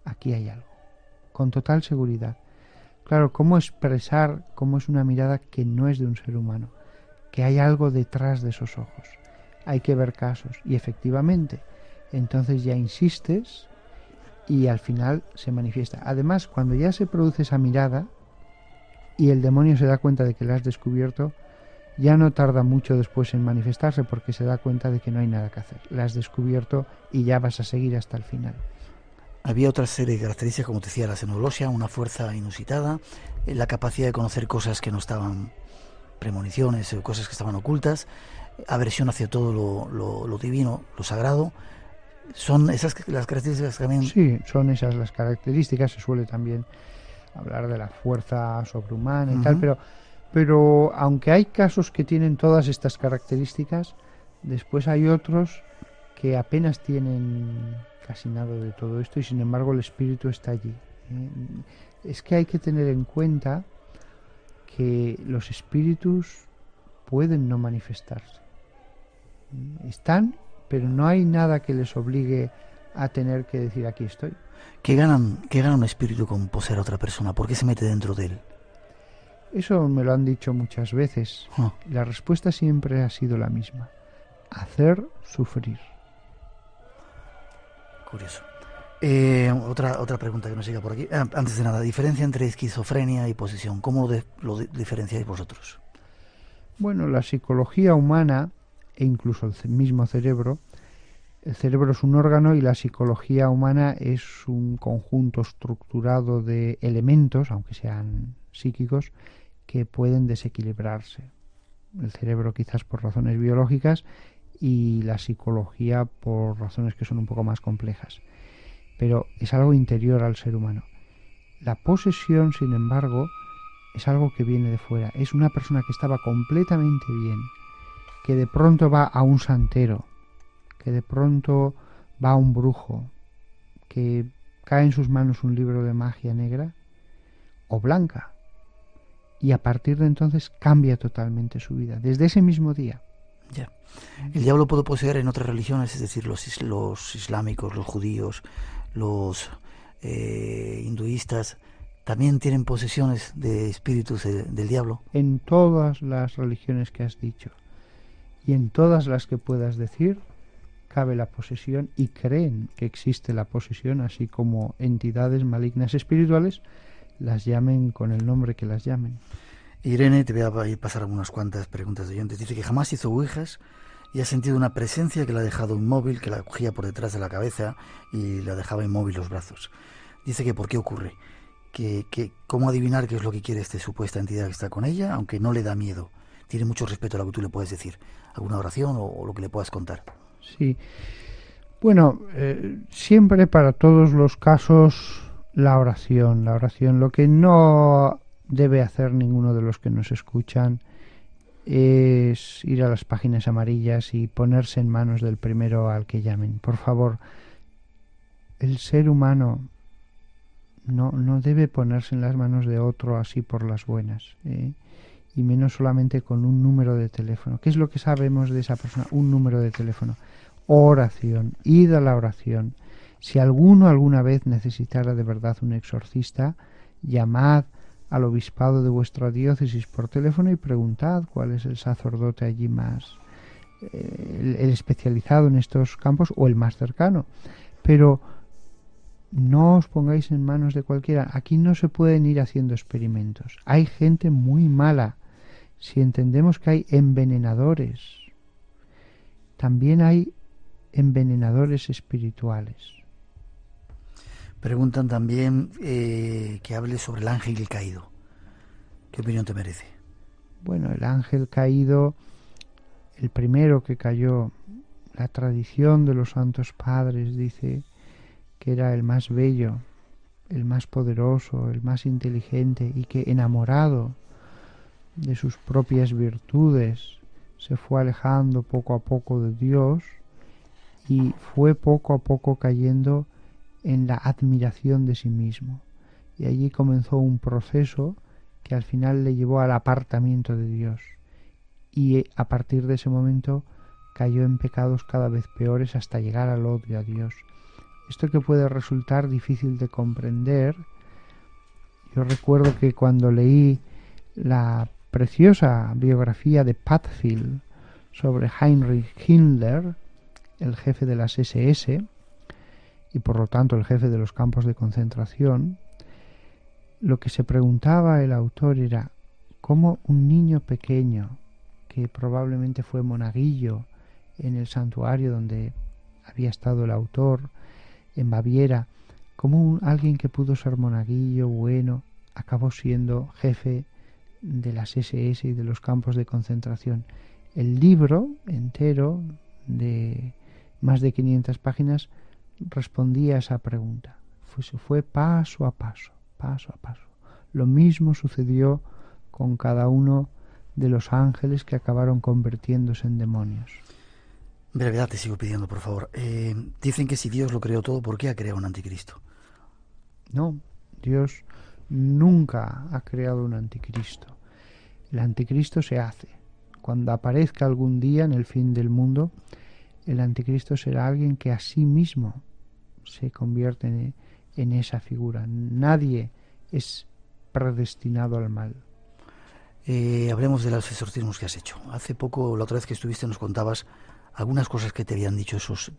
aquí hay algo, con total seguridad. Claro, ¿cómo expresar cómo es una mirada que no es de un ser humano? Que hay algo detrás de esos ojos. Hay que ver casos. Y efectivamente, entonces ya insistes y al final se manifiesta. Además, cuando ya se produce esa mirada y el demonio se da cuenta de que la has descubierto, ya no tarda mucho después en manifestarse, porque se da cuenta de que no hay nada que hacer. La has descubierto y ya vas a seguir hasta el final. Había otra serie de características, como te decía, la xenoglosia, una fuerza inusitada, la capacidad de conocer cosas que no estaban, premoniciones, cosas que estaban ocultas, aversión hacia todo lo divino, lo sagrado. ¿Son esas las características también? Sí, son esas las características. Se suele también hablar de la fuerza sobrehumana y tal, pero aunque hay casos que tienen todas estas características, después hay otros que apenas tienen casi nada de todo esto y sin embargo el espíritu está allí. Es que hay que tener en cuenta que los espíritus pueden no manifestarse. Están, pero no hay nada que les obligue a tener que decir aquí estoy. ¿Qué gana un espíritu con poseer a otra persona? ¿Por qué se mete dentro de él? Eso me lo han dicho muchas veces. La respuesta siempre ha sido la misma: hacer sufrir. Curioso. Otra pregunta que nos llega por aquí. Antes de nada, diferencia entre esquizofrenia y posesión. ¿Cómo lo diferenciáis vosotros? Bueno, la psicología humana e incluso el mismo cerebro, el cerebro es un órgano y la psicología humana es un conjunto estructurado de elementos, aunque sean psíquicos, que pueden desequilibrarse. El cerebro quizás por razones biológicas y la psicología por razones que son un poco más complejas. Pero es algo interior al ser humano. La posesión, sin embargo, es algo que viene de fuera. Es una persona que estaba completamente bien, que de pronto va a un santero, que de pronto va a un brujo, que cae en sus manos un libro de magia negra o blanca, y a partir de entonces cambia totalmente su vida, desde ese mismo día. Ya. El diablo puede poseer en otras religiones, es decir, los islámicos, los judíos, los hinduistas, ¿también tienen posesiones de espíritus del diablo? En todas las religiones que has dicho y en todas las que puedas decir, cabe la posesión y creen que existe la posesión, así como entidades malignas espirituales las llamen con el nombre que las llamen. Irene, te voy a pasar unas cuantas preguntas de oyentes. Dice que jamás hizo ouijas y ha sentido una presencia que la ha dejado inmóvil, que la cogía por detrás de la cabeza y la dejaba inmóvil los brazos. Dice que ¿por qué ocurre? Que cómo adivinar qué es lo que quiere esta supuesta entidad que está con ella, aunque no le da miedo. Tiene mucho respeto a lo que tú le puedes decir. ¿Alguna oración o lo que le puedas contar? Sí. Bueno, siempre para todos los casos la oración. Lo que no debe hacer ninguno de los que nos escuchan es ir a las páginas amarillas y ponerse en manos del primero al que llamen. Por favor, el ser humano no debe ponerse en las manos de otro así por las buenas, y menos solamente con un número de teléfono. ¿Qué es lo que sabemos de esa persona? Un número de teléfono. Oración, id a la oración. Si alguno alguna vez necesitara de verdad un exorcista, llamad al obispado de vuestra diócesis por teléfono y preguntad cuál es el sacerdote allí más el especializado en estos campos o el más cercano. Pero no os pongáis en manos de cualquiera. Aquí no se pueden ir haciendo experimentos. Hay gente muy mala. Si entendemos que hay envenenadores, también hay envenenadores espirituales. Preguntan también que hables sobre el ángel caído. ¿Qué opinión te merece? Bueno, el ángel caído, el primero que cayó, la tradición de los santos padres dice que era el más bello, el más poderoso, el más inteligente, y que enamorado de sus propias virtudes se fue alejando poco a poco de Dios y fue poco a poco cayendo en la admiración de sí mismo. Y allí comenzó un proceso que al final le llevó al apartamiento de Dios. Y a partir de ese momento cayó en pecados cada vez peores hasta llegar al odio a Dios. Esto que puede resultar difícil de comprender, yo recuerdo que cuando leí la preciosa biografía de Padfield sobre Heinrich Himmler, el jefe de las SS y por lo tanto el jefe de los campos de concentración, lo que se preguntaba el autor era cómo un niño pequeño que probablemente fue monaguillo en el santuario donde había estado el autor en Baviera, cómo alguien que pudo ser monaguillo bueno acabó siendo jefe de las SS y de los campos de concentración. El libro entero de más de 500 páginas respondía a esa pregunta. Fue paso a paso, paso a paso. Lo mismo sucedió con cada uno de los ángeles que acabaron convirtiéndose en demonios. Brevedad te sigo pidiendo, por favor. Dicen que si Dios lo creó todo, ¿por qué ha creado un anticristo? No, Dios nunca ha creado un anticristo. El anticristo se hace. Cuando aparezca algún día en el fin del mundo, el anticristo será alguien que a sí mismo se convierte en esa figura. Nadie es predestinado al mal. Hablemos de los exorcismos que has hecho. Hace poco, la otra vez que estuviste, nos contabas algunas cosas que te habían dicho esos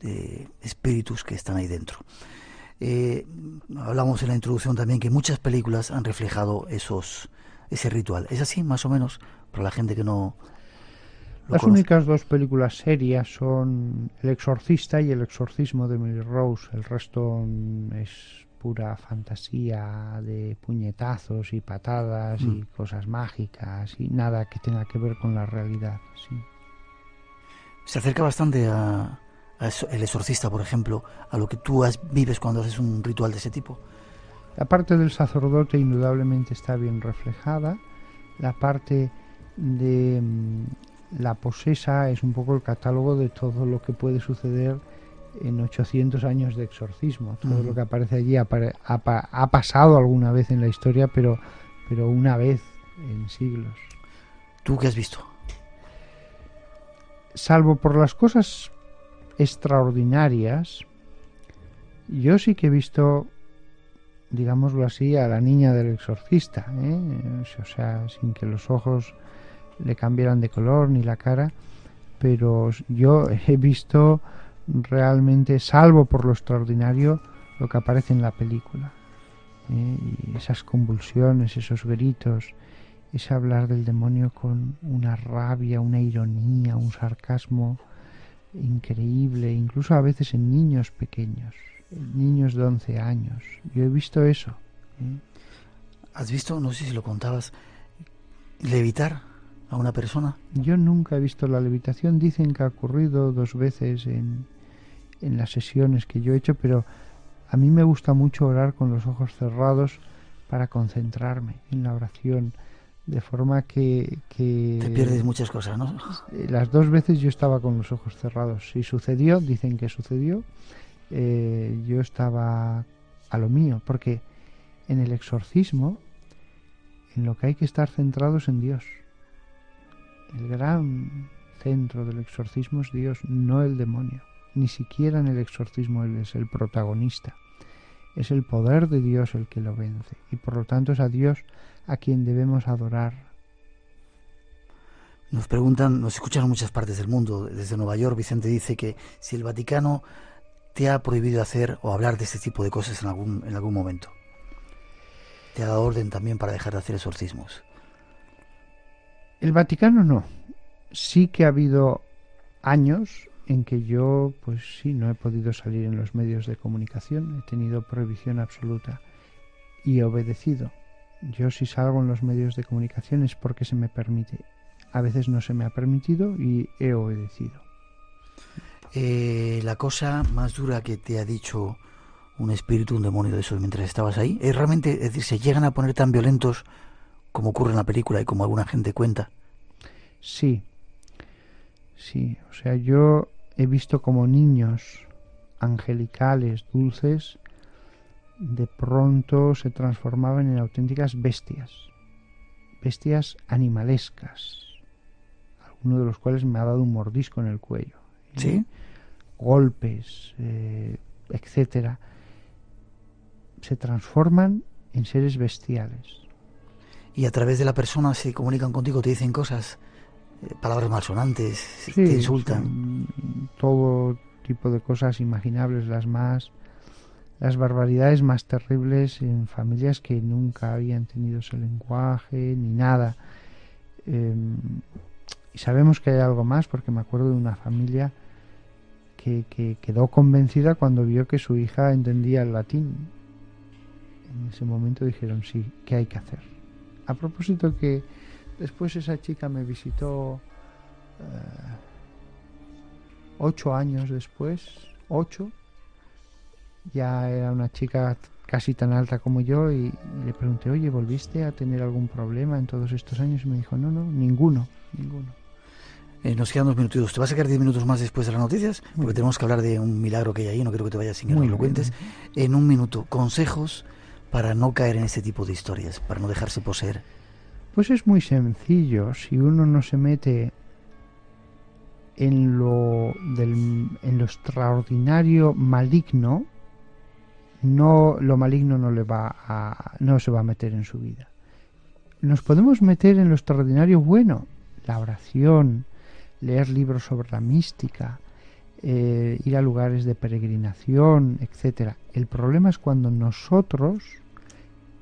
espíritus que están ahí dentro. Hablamos en la introducción también que muchas películas han reflejado ese ritual. ¿Es así, más o menos, para la gente que no lo Las conoce? únicas dos películas serias son El Exorcista y El Exorcismo de Emily Rose. El resto es pura fantasía de puñetazos y patadas y cosas mágicas y nada que tenga que ver con la realidad. Sí. Se acerca bastante a El Exorcista, por ejemplo, a lo que tú vives cuando haces un ritual de ese tipo. La parte del sacerdote indudablemente está bien reflejada. La parte de la posesa es un poco el catálogo de todo lo que puede suceder en 800 años de exorcismo. Todo lo que aparece allí ha pasado alguna vez en la historia, pero una vez en siglos. ¿Tú qué has visto? Salvo por las cosas extraordinarias, yo sí que he visto, digámoslo así, a la niña del exorcista, o sea, sin que los ojos le cambiaran de color ni la cara, pero yo he visto realmente, salvo por lo extraordinario, lo que aparece en la película. Y esas convulsiones, esos gritos, ese hablar del demonio con una rabia, una ironía, un sarcasmo increíble, incluso a veces en niños pequeños, niños de 11 años. Yo he visto eso. ¿Has visto, no sé si lo contabas, levitar a una persona? Yo nunca he visto la levitación. Dicen que ha ocurrido 2 veces en las sesiones que yo he hecho, pero a mí me gusta mucho orar con los ojos cerrados para concentrarme en la oración, de forma que Te pierdes muchas cosas, ¿no? Las 2 veces yo estaba con los ojos cerrados. Si sucedió, dicen que sucedió, yo estaba a lo mío, porque en el exorcismo, en lo que hay que estar centrado es en Dios. El gran centro del exorcismo es Dios, no el demonio. Ni siquiera en el exorcismo Él es el protagonista. Es el poder de Dios el que lo vence. Y por lo tanto es a Dios a quien debemos adorar. Nos preguntan, nos escuchan en muchas partes del mundo. Desde Nueva York, Vicente dice que si el Vaticano te ha prohibido hacer o hablar de este tipo de cosas en algún momento. Te ha dado orden también para dejar de hacer exorcismos. El Vaticano no. Sí que ha habido años en que yo, pues sí, no he podido salir en los medios de comunicación. He tenido prohibición absoluta y he obedecido. Yo si salgo en los medios de comunicación es porque se me permite. A veces no se me ha permitido y he obedecido. La cosa más dura que te ha dicho un espíritu, un demonio de esos mientras estabas ahí, es realmente, es decir, se llegan a poner tan violentos como ocurre en la película y como alguna gente cuenta. Sí, o sea, yo he visto como niños angelicales, dulces, de pronto se transformaban en auténticas bestias animalescas, alguno de los cuales me ha dado un mordisco en el cuello. ¿Sí? Golpes, etcétera, se transforman en seres bestiales. Y a través de la persona se comunican contigo, te dicen cosas, palabras malsonantes, Sí, te insultan. Todo tipo de cosas imaginables, las barbaridades más terribles en familias que nunca habían tenido ese lenguaje ni nada. Y sabemos que hay algo más, porque me acuerdo de una familia que quedó convencida cuando vio que su hija entendía el latín. En ese momento dijeron sí, ¿qué hay que hacer? A propósito que después esa chica me visitó 8 años después, 8, ya era una chica casi tan alta como yo y le pregunté, oye, ¿volviste a tener algún problema en todos estos años? Y me dijo, no, ninguno. Nos quedan 2 minutitos. ¿Te vas a quedar 10 minutos más después de las noticias? Porque tenemos que hablar de un milagro que hay ahí, no quiero que te vayas sin que nos lo cuentes. En 1 minuto, consejos para no caer en este tipo de historias, para no dejarse poseer. Pues es muy sencillo. Si uno no se mete en lo extraordinario maligno, lo maligno no se va a meter en su vida. Nos podemos meter en lo extraordinario bueno, la oración, leer libros sobre la mística, ir a lugares de peregrinación, etcétera. El problema es cuando nosotros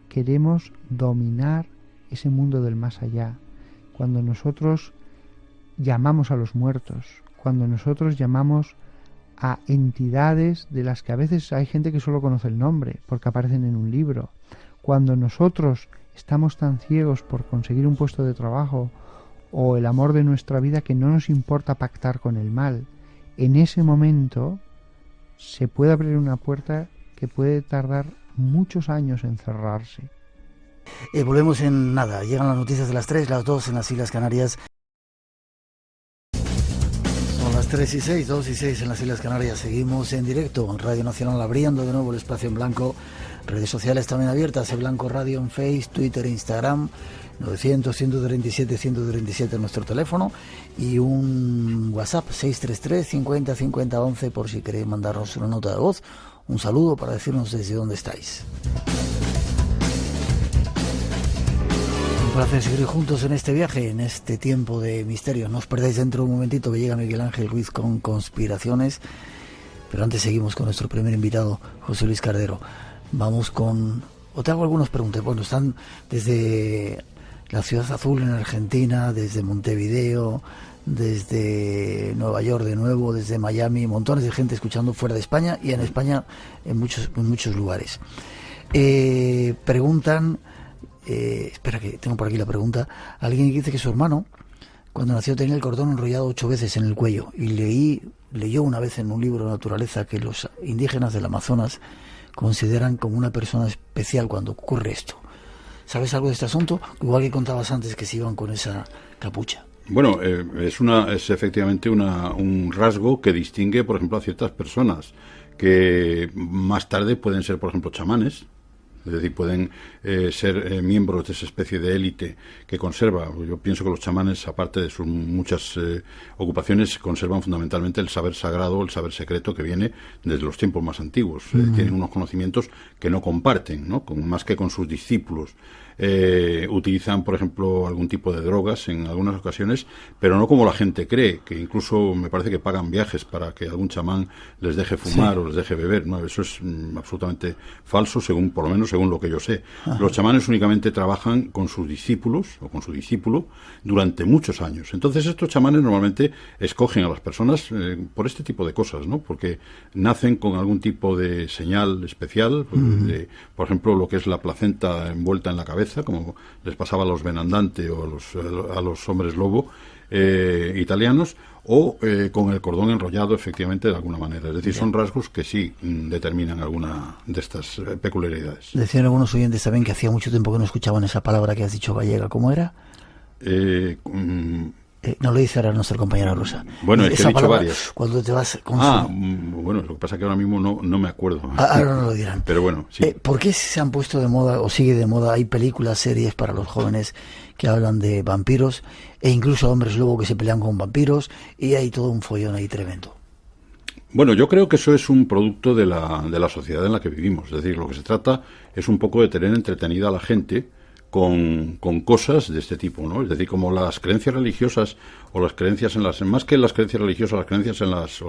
queremos dominar ese mundo del más allá, cuando nosotros llamamos a los muertos, cuando nosotros llamamos a entidades de las que a veces hay gente que solo conoce el nombre porque aparecen en un libro, cuando nosotros estamos tan ciegos por conseguir un puesto de trabajo o el amor de nuestra vida que no nos importa pactar con el mal. En ese momento se puede abrir una puerta que puede tardar muchos años en cerrarse. Volvemos en nada. Llegan las noticias de las 3, las 2 en las Islas Canarias. Son las 3:06, 2:06 en las Islas Canarias. Seguimos en directo en Radio Nacional, abriendo de nuevo el espacio en blanco. Redes sociales también abiertas, en Blanco Radio en Facebook, Twitter e Instagram. 900-137-137 en nuestro teléfono y un WhatsApp 633-50-50-11 por si queréis mandarnos una nota de voz, un saludo para decirnos desde dónde estáis. Un placer seguir juntos en este viaje, en este tiempo de misterio. No os perdáis dentro de un momentito que llega Miguel Ángel Ruiz con Conspiraciones Pero antes seguimos con nuestro primer invitado, José Luis Cardero. Vamos con... O te hago algunas preguntas. Bueno, están desde la Ciudad Azul en Argentina, desde Montevideo, desde Nueva York de nuevo, desde Miami, montones de gente escuchando fuera de España y en España en muchos lugares. Preguntan, espera que tengo por aquí la pregunta, alguien dice que su hermano cuando nació tenía el cordón enrollado 8 veces en el cuello y leyó una vez en un libro de naturaleza que los indígenas del Amazonas consideran como una persona especial cuando ocurre esto. ¿Sabes algo de este asunto? Igual que contabas antes que se iban con esa capucha. Bueno, es efectivamente un rasgo que distingue, por ejemplo, a ciertas personas que más tarde pueden ser, por ejemplo, chamanes. Es decir, pueden ser miembros de esa especie de élite que conserva. Yo pienso que los chamanes, aparte de sus muchas ocupaciones, conservan fundamentalmente el saber sagrado, el saber secreto que viene desde los tiempos más antiguos. Tienen unos conocimientos que no comparten, ¿no? Más que con sus discípulos. Utilizan, por ejemplo, algún tipo de drogas en algunas ocasiones, pero no como la gente cree, que incluso me parece que pagan viajes para que algún chamán les deje fumar o les deje beber. No, eso es absolutamente falso, por lo menos según lo que yo sé. Ajá. Los chamanes únicamente trabajan con sus discípulos o con su discípulo durante muchos años. Entonces estos chamanes normalmente escogen a las personas por este tipo de cosas, ¿no? Porque nacen con algún tipo de señal especial, por ejemplo, lo que es la placenta envuelta en la cabeza, como les pasaba a los Benandante o a los hombres lobo italianos, o con el cordón enrollado, efectivamente, de alguna manera. Es decir, son rasgos que sí determinan alguna de estas peculiaridades. Decían algunos oyentes también que hacía mucho tiempo que no escuchaban esa palabra que has dicho gallega. ¿Cómo era? No lo dice ahora nuestra compañera Rosa. Bueno, es que he dicho varias. Cuando te vas con bueno, lo que pasa es que ahora mismo no me acuerdo. Ahora no lo dirán. Pero bueno, sí. ¿Por qué se han puesto de moda o sigue de moda? Hay películas, series para los jóvenes que hablan de vampiros e incluso hombres lobo que se pelean con vampiros y hay todo un follón ahí tremendo. Bueno, yo creo que eso es un producto de la sociedad en la que vivimos. Es decir, lo que se trata es un poco de tener entretenida a la gente con cosas de este tipo, ¿no? Es decir, como las creencias religiosas o las creencias más que las creencias religiosas, las creencias en las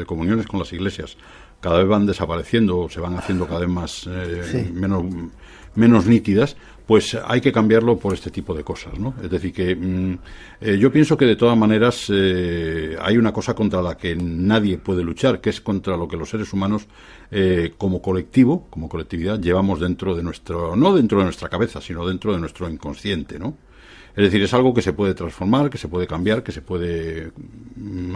comuniones con las iglesias cada vez van desapareciendo o se van haciendo cada vez más menos nítidas, pues hay que cambiarlo por este tipo de cosas, ¿no? Es decir, que yo pienso que de todas maneras hay una cosa contra la que nadie puede luchar, que es contra lo que los seres humanos como colectivo, como colectividad, llevamos dentro de no dentro de nuestra cabeza, sino dentro de nuestro inconsciente, ¿no? Es decir, es algo que se puede transformar, que se puede cambiar, que se puede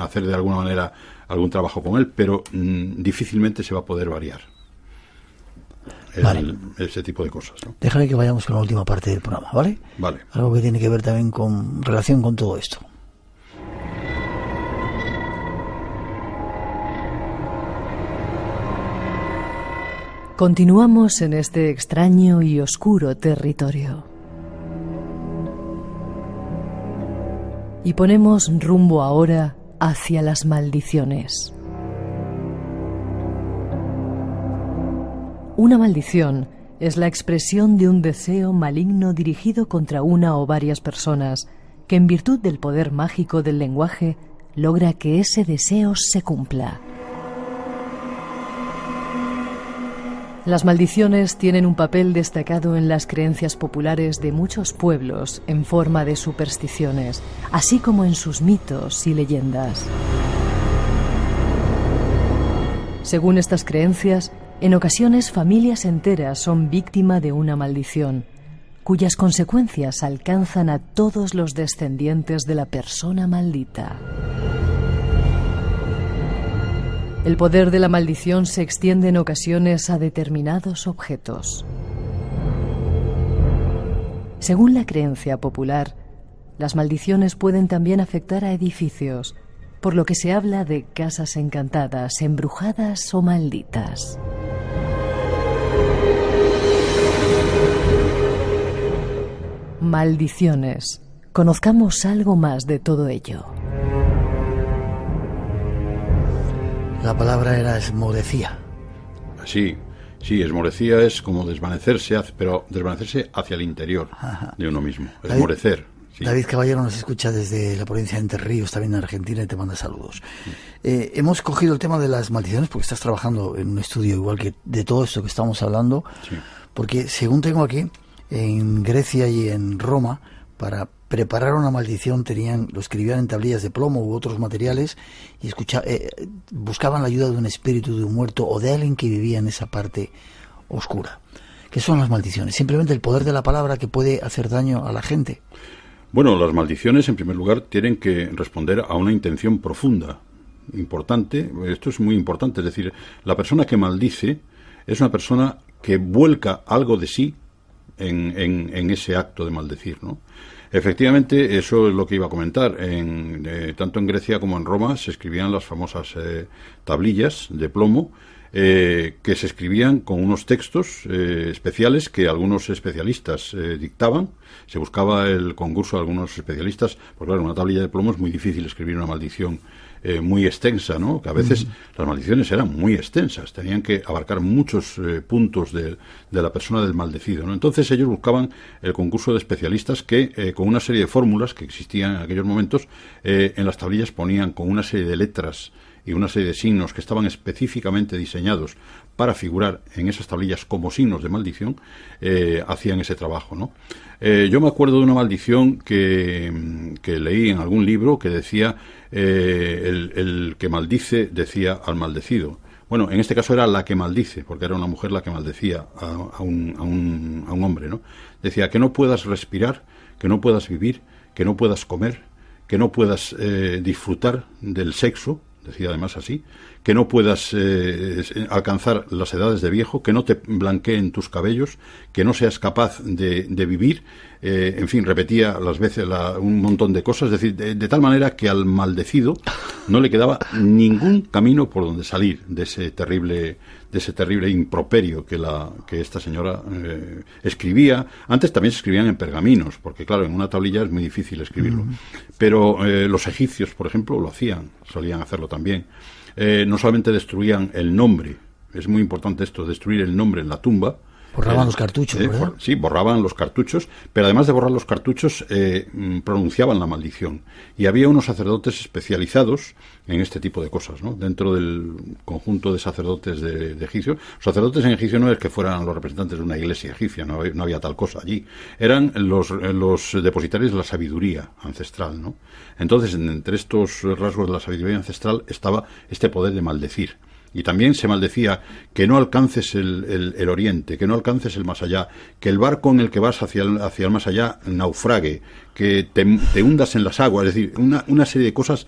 hacer de alguna manera algún trabajo con él, pero difícilmente se va a poder variar. Ese tipo de cosas, ¿no? Déjale que vayamos con la última parte del programa, ¿vale? Vale. Algo que tiene que ver también con relación con todo esto. Continuamos en este extraño y oscuro territorio. Y ponemos rumbo ahora hacia las maldiciones. Una maldición es la expresión de un deseo maligno dirigido contra una o varias personas, que en virtud del poder mágico del lenguaje logra que ese deseo se cumpla. Las maldiciones tienen un papel destacado en las creencias populares de muchos pueblos en forma de supersticiones, así como en sus mitos y leyendas. Según estas creencias, en ocasiones familias enteras son víctimas de una maldición, cuyas consecuencias alcanzan a todos los descendientes de la persona maldita. El poder de la maldición se extiende en ocasiones a determinados objetos. Según la creencia popular, las maldiciones pueden también afectar a edificios, por lo que se habla de casas encantadas, embrujadas o malditas. Maldiciones. Conozcamos algo más de todo ello. La palabra era esmorecía. Sí, esmorecía es como desvanecerse, pero desvanecerse hacia el interior de uno mismo. Esmorecer. Sí. David Caballero nos escucha desde la provincia de Entre Ríos, también en Argentina, y te manda saludos. Hemos cogido el tema de las maldiciones porque estás trabajando en un estudio igual que de todo esto que estamos hablando, Sí. porque según tengo aquí, en Grecia y en Roma, para preparar una maldición lo escribían en tablillas de plomo u otros materiales y buscaban la ayuda de un espíritu de un muerto o de alguien que vivía en esa parte oscura. ¿Qué son las maldiciones? Simplemente el poder de la palabra que puede hacer daño a la gente. Bueno, las maldiciones, en primer lugar, tienen que responder a una intención profunda, importante. Esto es muy importante, es decir, la persona que maldice es una persona que vuelca algo de sí en ese acto de maldecir, ¿no? Efectivamente, eso es lo que iba a comentar. Tanto en Grecia como en Roma se escribían las famosas tablillas de plomo, que se escribían con unos textos especiales que algunos especialistas dictaban. Se buscaba el concurso de algunos especialistas, porque claro, una tablilla de plomo es muy difícil escribir una maldición muy extensa, ¿no? Que a veces las maldiciones eran muy extensas, tenían que abarcar muchos puntos de la persona del maldecido, ¿no? Entonces ellos buscaban el concurso de especialistas que con una serie de fórmulas que existían en aquellos momentos, en las tablillas ponían con una serie de letras y una serie de signos que estaban específicamente diseñados para figurar en esas tablillas como signos de maldición, hacían ese trabajo, ¿no? Yo me acuerdo de una maldición que leí en algún libro que decía, el que maldice decía al maldecido. Bueno, en este caso era la que maldice, porque era una mujer la que maldecía a un hombre, ¿no? Decía que no puedas respirar, que no puedas vivir, que no puedas comer, que no puedas disfrutar del sexo, decía además así, que no puedas alcanzar las edades de viejo, que no te blanqueen tus cabellos, que no seas capaz de vivir, en fin, repetía las veces un montón de cosas, es decir, de tal manera que al maldecido no le quedaba ningún camino por donde salir de ese terrible improperio que esta señora escribía. Antes también se escribían en pergaminos, porque claro, en una tablilla es muy difícil escribirlo. Pero los egipcios, por ejemplo, lo hacían, solían hacerlo también. No solamente destruían el nombre, es muy importante esto, destruir el nombre en la tumba. Borraban los cartuchos, ¿verdad? Sí, borraban los cartuchos, pero además de borrar los cartuchos, pronunciaban la maldición. Y había unos sacerdotes especializados en este tipo de cosas, ¿no? Dentro del conjunto de sacerdotes de Egipcio. Los sacerdotes en Egipcio no es que fueran los representantes de una iglesia egipcia, no había tal cosa allí. Eran los depositarios de la sabiduría ancestral, ¿no? Entonces, entre estos rasgos de la sabiduría ancestral estaba este poder de maldecir. Y también se maldecía que no alcances el oriente, que no alcances el más allá, que el barco en el que vas hacia el más allá naufrague, que te hundas en las aguas, es decir, una serie de cosas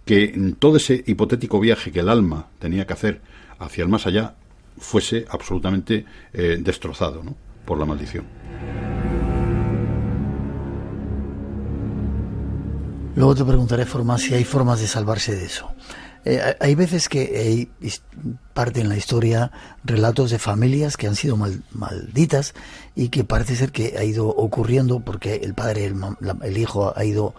que en todo ese hipotético viaje que el alma tenía que hacer hacia el más allá fuese absolutamente destrozado, ¿no?, por la maldición. Luego te preguntaré si hay formas de salvarse de eso. Hay veces que hay parte en la historia relatos de familias que han sido malditas y que parece ser que ha ido ocurriendo porque el padre, el hijo han ido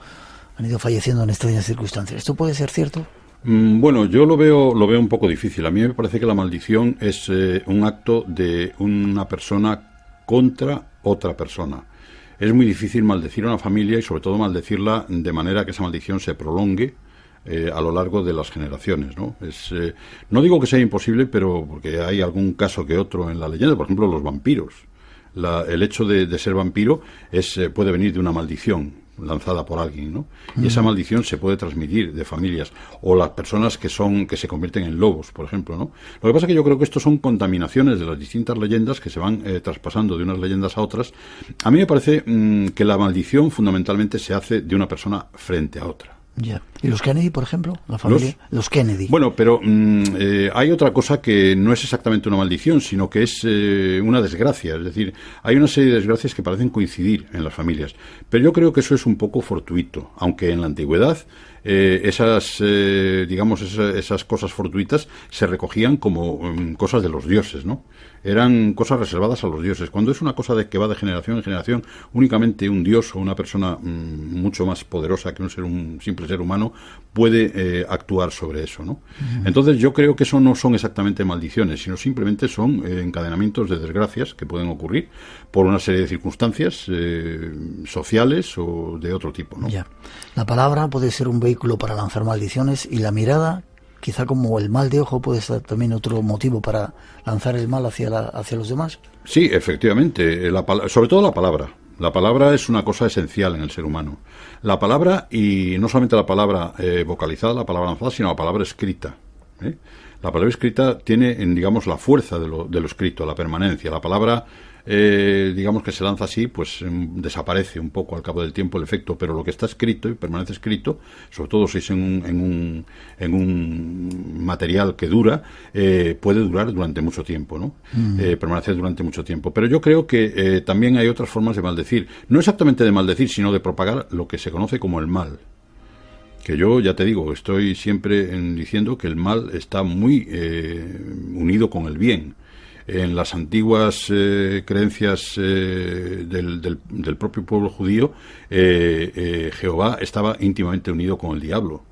falleciendo en extrañas circunstancias. ¿Esto puede ser cierto? Bueno, yo lo veo un poco difícil. A mí me parece que la maldición es un acto de una persona contra otra persona. Es muy difícil maldecir a una familia y sobre todo maldecirla de manera que esa maldición se prolongue a lo largo de las generaciones, ¿no? No digo que sea imposible, pero porque hay algún caso que otro en la leyenda, por ejemplo, los vampiros. El hecho de ser vampiro puede venir de una maldición lanzada por alguien, ¿no? Y esa maldición se puede transmitir de familias, o las personas que se convierten en lobos, por ejemplo, ¿no? Lo que pasa es que yo creo que estos son contaminaciones de las distintas leyendas que se van traspasando de unas leyendas a otras. A mí me parece que la maldición fundamentalmente se hace de una persona frente a otra. Ya. ¿Y los Kennedy, por ejemplo? ¿La familia? Los Kennedy. Bueno, pero hay otra cosa que no es exactamente una maldición, sino que es una desgracia. Es decir, hay una serie de desgracias que parecen coincidir en las familias. Pero yo creo que eso es un poco fortuito, aunque en la antigüedad esas cosas fortuitas se recogían como cosas de los dioses, ¿no? Eran cosas reservadas a los dioses. Cuando es una cosa que va de generación en generación, únicamente un dios o una persona mucho más poderosa que un simple ser humano puede actuar sobre eso, ¿no? Entonces yo creo que eso no son exactamente maldiciones, sino simplemente son encadenamientos de desgracias que pueden ocurrir por una serie de circunstancias sociales o de otro tipo, ¿no? Ya. La palabra puede ser un vehículo para lanzar maldiciones, y la mirada, quizá como el mal de ojo, puede ser también otro motivo para lanzar el mal hacia los demás. Sí, efectivamente, sobre todo la palabra. La palabra es una cosa esencial en el ser humano. La palabra, y no solamente la palabra vocalizada, la palabra lanzada, sino la palabra escrita, ¿eh? La palabra escrita tiene, digamos, la fuerza de lo escrito, la permanencia. La palabra, digamos, que se lanza así, pues desaparece un poco al cabo del tiempo el efecto, pero lo que está escrito y permanece escrito, sobre todo si es en un material que dura, puede durar durante mucho tiempo, ¿no? Permanecer durante mucho tiempo. Pero yo creo que también hay otras formas de maldecir. No exactamente de maldecir, sino de propagar lo que se conoce como el mal. Que yo, ya te digo, estoy siempre diciendo que el mal está muy unido con el bien. En las antiguas creencias del propio pueblo judío, Jehová estaba íntimamente unido con el diablo.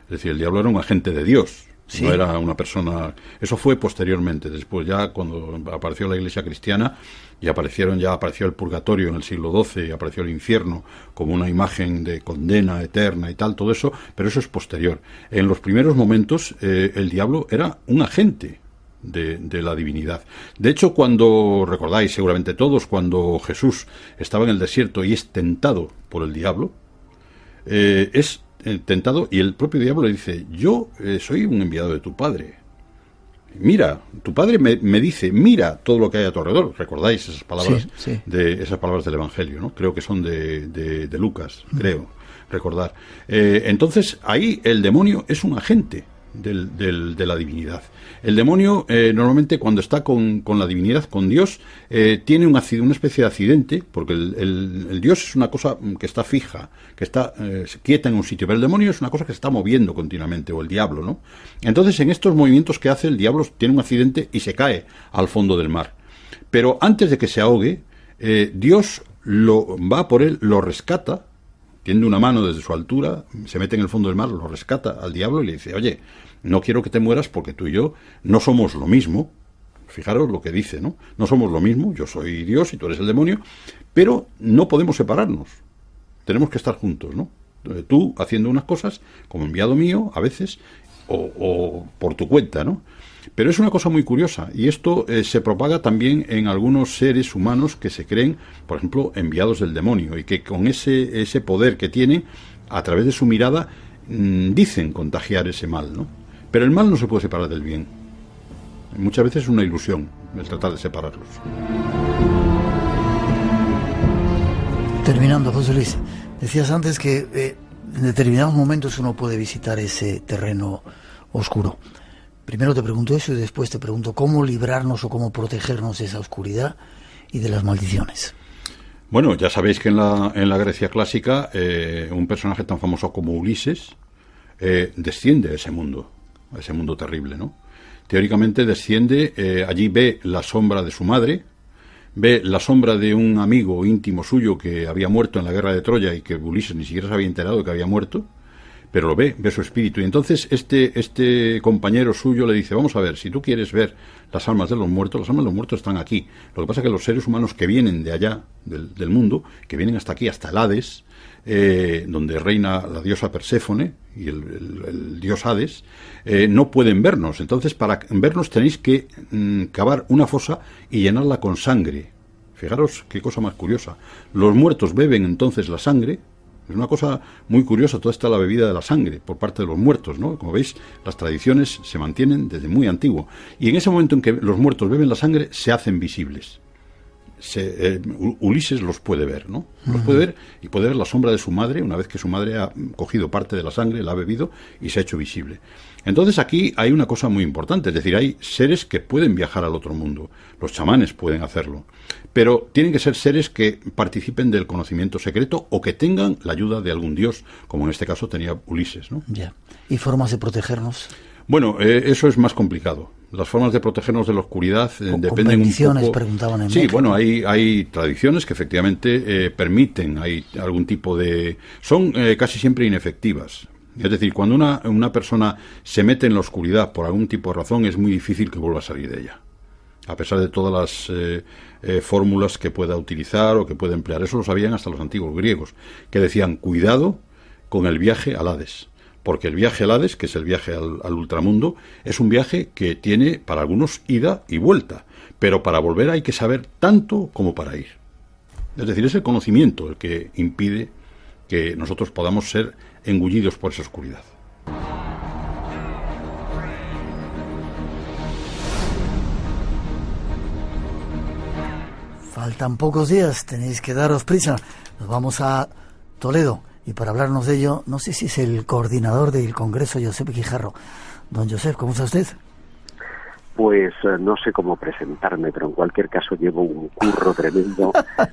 Es decir, el diablo era un agente de Dios, ¿sí? No era una persona. Eso fue posteriormente, después ya cuando apareció la Iglesia cristiana y apareció el purgatorio en el siglo XII, y apareció el infierno como una imagen de condena eterna y tal, todo eso, pero eso es posterior. En los primeros momentos el diablo era un agente de la divinidad. De hecho, cuando recordáis seguramente todos, cuando Jesús estaba en el desierto y es tentado por el diablo, es tentado y el propio diablo le dice: yo soy un enviado de tu padre. Mira, tu padre me dice, mira todo lo que hay a tu alrededor. ¿Recordáis esas palabras? Sí, sí. Esas palabras del Evangelio, ¿no? Creo que son de Lucas, creo recordar. Entonces, ahí el demonio es un agente de la divinidad. El demonio normalmente cuando está con la divinidad, con Dios, tiene una especie de accidente, porque el Dios es una cosa que está fija, que está quieta en un sitio, pero el demonio es una cosa que se está moviendo continuamente, o el diablo, ¿no? Entonces, en estos movimientos que hace, el diablo tiene un accidente y se cae al fondo del mar. Pero antes de que se ahogue, Dios va por él, lo rescata, tiende una mano desde su altura, se mete en el fondo del mar, lo rescata al diablo y le dice: oye, no quiero que te mueras porque tú y yo no somos lo mismo. Fijaros lo que dice, ¿no? No somos lo mismo, yo soy Dios y tú eres el demonio, pero no podemos separarnos. Tenemos que estar juntos, ¿no? Tú haciendo unas cosas como enviado mío, a veces, o por tu cuenta, ¿no? Pero es una cosa muy curiosa, y esto se propaga también en algunos seres humanos que se creen, por ejemplo, enviados del demonio, y que con ese poder que tienen, a través de su mirada, dicen contagiar ese mal, ¿no? Pero el mal no se puede separar del bien. Muchas veces es una ilusión el tratar de separarlos. Terminando, José Luis, decías antes que en determinados momentos uno puede visitar ese terreno oscuro. Primero te pregunto eso y después te pregunto cómo librarnos o cómo protegernos de esa oscuridad y de las maldiciones. Bueno, ya sabéis que en la Grecia clásica un personaje tan famoso como Ulises desciende a ese mundo terrible, ¿no? Teóricamente desciende, allí ve la sombra de su madre, ve la sombra de un amigo íntimo suyo que había muerto en la guerra de Troya y que Ulises ni siquiera se había enterado de que había muerto, pero lo ve su espíritu. Y entonces este compañero suyo le dice: vamos a ver, si tú quieres ver las almas de los muertos están aquí. Lo que pasa es que los seres humanos que vienen de allá, del mundo, que vienen hasta aquí, hasta el Hades, donde reina la diosa Perséfone y el dios Hades, no pueden vernos. Entonces, para vernos tenéis que cavar una fosa y llenarla con sangre. Fijaros qué cosa más curiosa. Los muertos beben entonces la sangre. Es una cosa muy curiosa toda esta la bebida de la sangre por parte de los muertos, ¿no? Como veis, las tradiciones se mantienen desde muy antiguo. Y en ese momento en que los muertos beben la sangre, se hacen visibles. Ulises los puede ver, ¿no? Los puede ver y puede ver la sombra de su madre una vez que su madre ha cogido parte de la sangre, la ha bebido y se ha hecho visible. Entonces aquí hay una cosa muy importante, es decir, hay seres que pueden viajar al otro mundo. Los chamanes pueden hacerlo, pero tienen que ser seres que participen del conocimiento secreto o que tengan la ayuda de algún dios, como en este caso tenía Ulises, ¿no? Ya. ¿Y formas de protegernos? Bueno, eso es más complicado. Las formas de protegernos de la oscuridad dependen un poco. Preguntaban en sí, México. Bueno, hay tradiciones que efectivamente permiten, hay algún tipo de. Son casi siempre inefectivas. Es decir, cuando una persona se mete en la oscuridad por algún tipo de razón, es muy difícil que vuelva a salir de ella. A pesar de todas las fórmulas que pueda utilizar o que pueda emplear. Eso lo sabían hasta los antiguos griegos, que decían, cuidado con el viaje al Hades. Porque el viaje al Hades, que es el viaje al ultramundo, es un viaje que tiene para algunos ida y vuelta. Pero para volver hay que saber tanto como para ir. Es decir, es el conocimiento el que impide que nosotros podamos ser engullidos por esa oscuridad. Faltan pocos días, tenéis que daros prisa. Nos vamos a Toledo y para hablarnos de ello, no sé si es el coordinador del Congreso, Josep Guijarro. Don Josep, ¿cómo está usted? Pues no sé cómo presentarme, pero en cualquier caso llevo un curro tremendo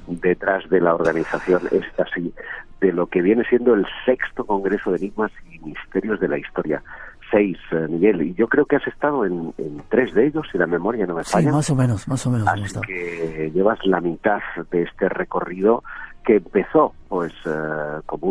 detrás de la organización, esta sí, de lo que viene siendo el 6º Congreso de Enigmas y Misterios de la Historia. 6, Miguel, y yo creo que has estado en 3 de ellos, si la memoria no me falla. Sí, más o menos. Así que llevas la mitad de este recorrido que empezó pues como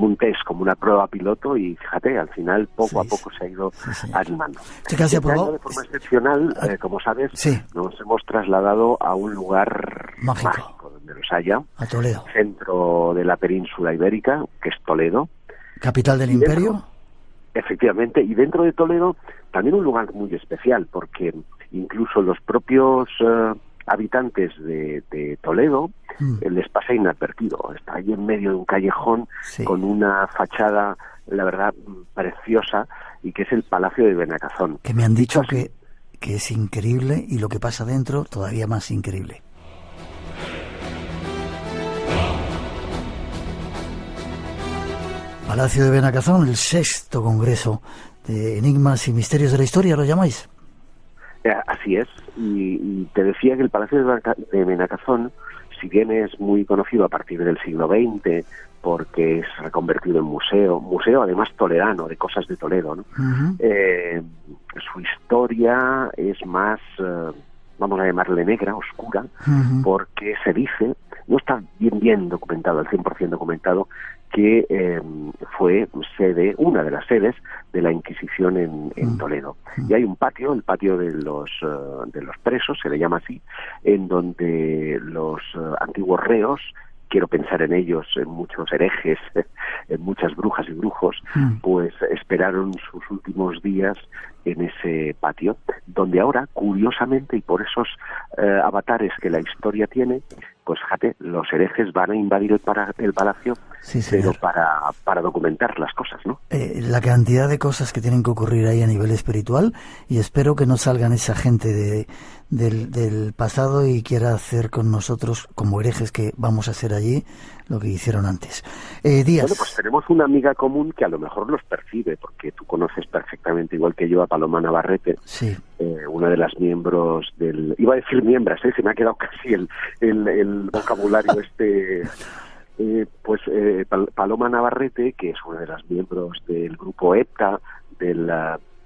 un test, como una prueba piloto, y fíjate, al final poco a poco se ha ido animando. ¿Se ha aprobado? De forma excepcional, como sabes, nos hemos trasladado a un lugar mágico donde los haya, a Toledo, centro de la península ibérica, que es Toledo, capital del imperio. Efectivamente, y dentro de Toledo también un lugar muy especial, porque incluso los propios habitantes de Toledo les pasa inadvertido. Está ahí en medio de un callejón con una fachada, la verdad, preciosa, y que es el Palacio de Benacazón. Que me han dicho que es increíble, y lo que pasa dentro todavía más increíble. Palacio de Benacazón, el 6º Congreso de Enigmas y Misterios de la Historia, ¿lo llamáis? Así es, y te decía que el Palacio de Benacazón, si bien es muy conocido a partir del siglo XX, porque es reconvertido en museo además toledano, de cosas de Toledo, ¿no? Su historia es más, vamos a llamarle negra, oscura, porque se dice, no está bien documentado, al 100% documentado, que fue una de las sedes de la Inquisición en Toledo. Y hay un patio, el patio de los presos, se le llama así, en donde los antiguos reos, quiero pensar en ellos, en muchos herejes, en muchas brujas y brujos, pues esperaron sus últimos días en ese patio, donde ahora, curiosamente, y por esos avatares que la historia tiene, pues fíjate, los herejes van a invadir el palacio, pero para documentar las cosas, ¿no? La cantidad de cosas que tienen que ocurrir ahí a nivel espiritual, y espero que no salgan esa gente del pasado y quiera hacer con nosotros, como herejes que vamos a hacer allí, lo que hicieron antes. Díaz. Bueno, pues tenemos una amiga común que a lo mejor los percibe, porque tú conoces perfectamente, igual que yo, a Paloma Navarrete, una de las miembros iba a decir miembros, se me ha quedado casi el vocabulario Paloma Navarrete, que es una de las miembros del grupo EPTA, del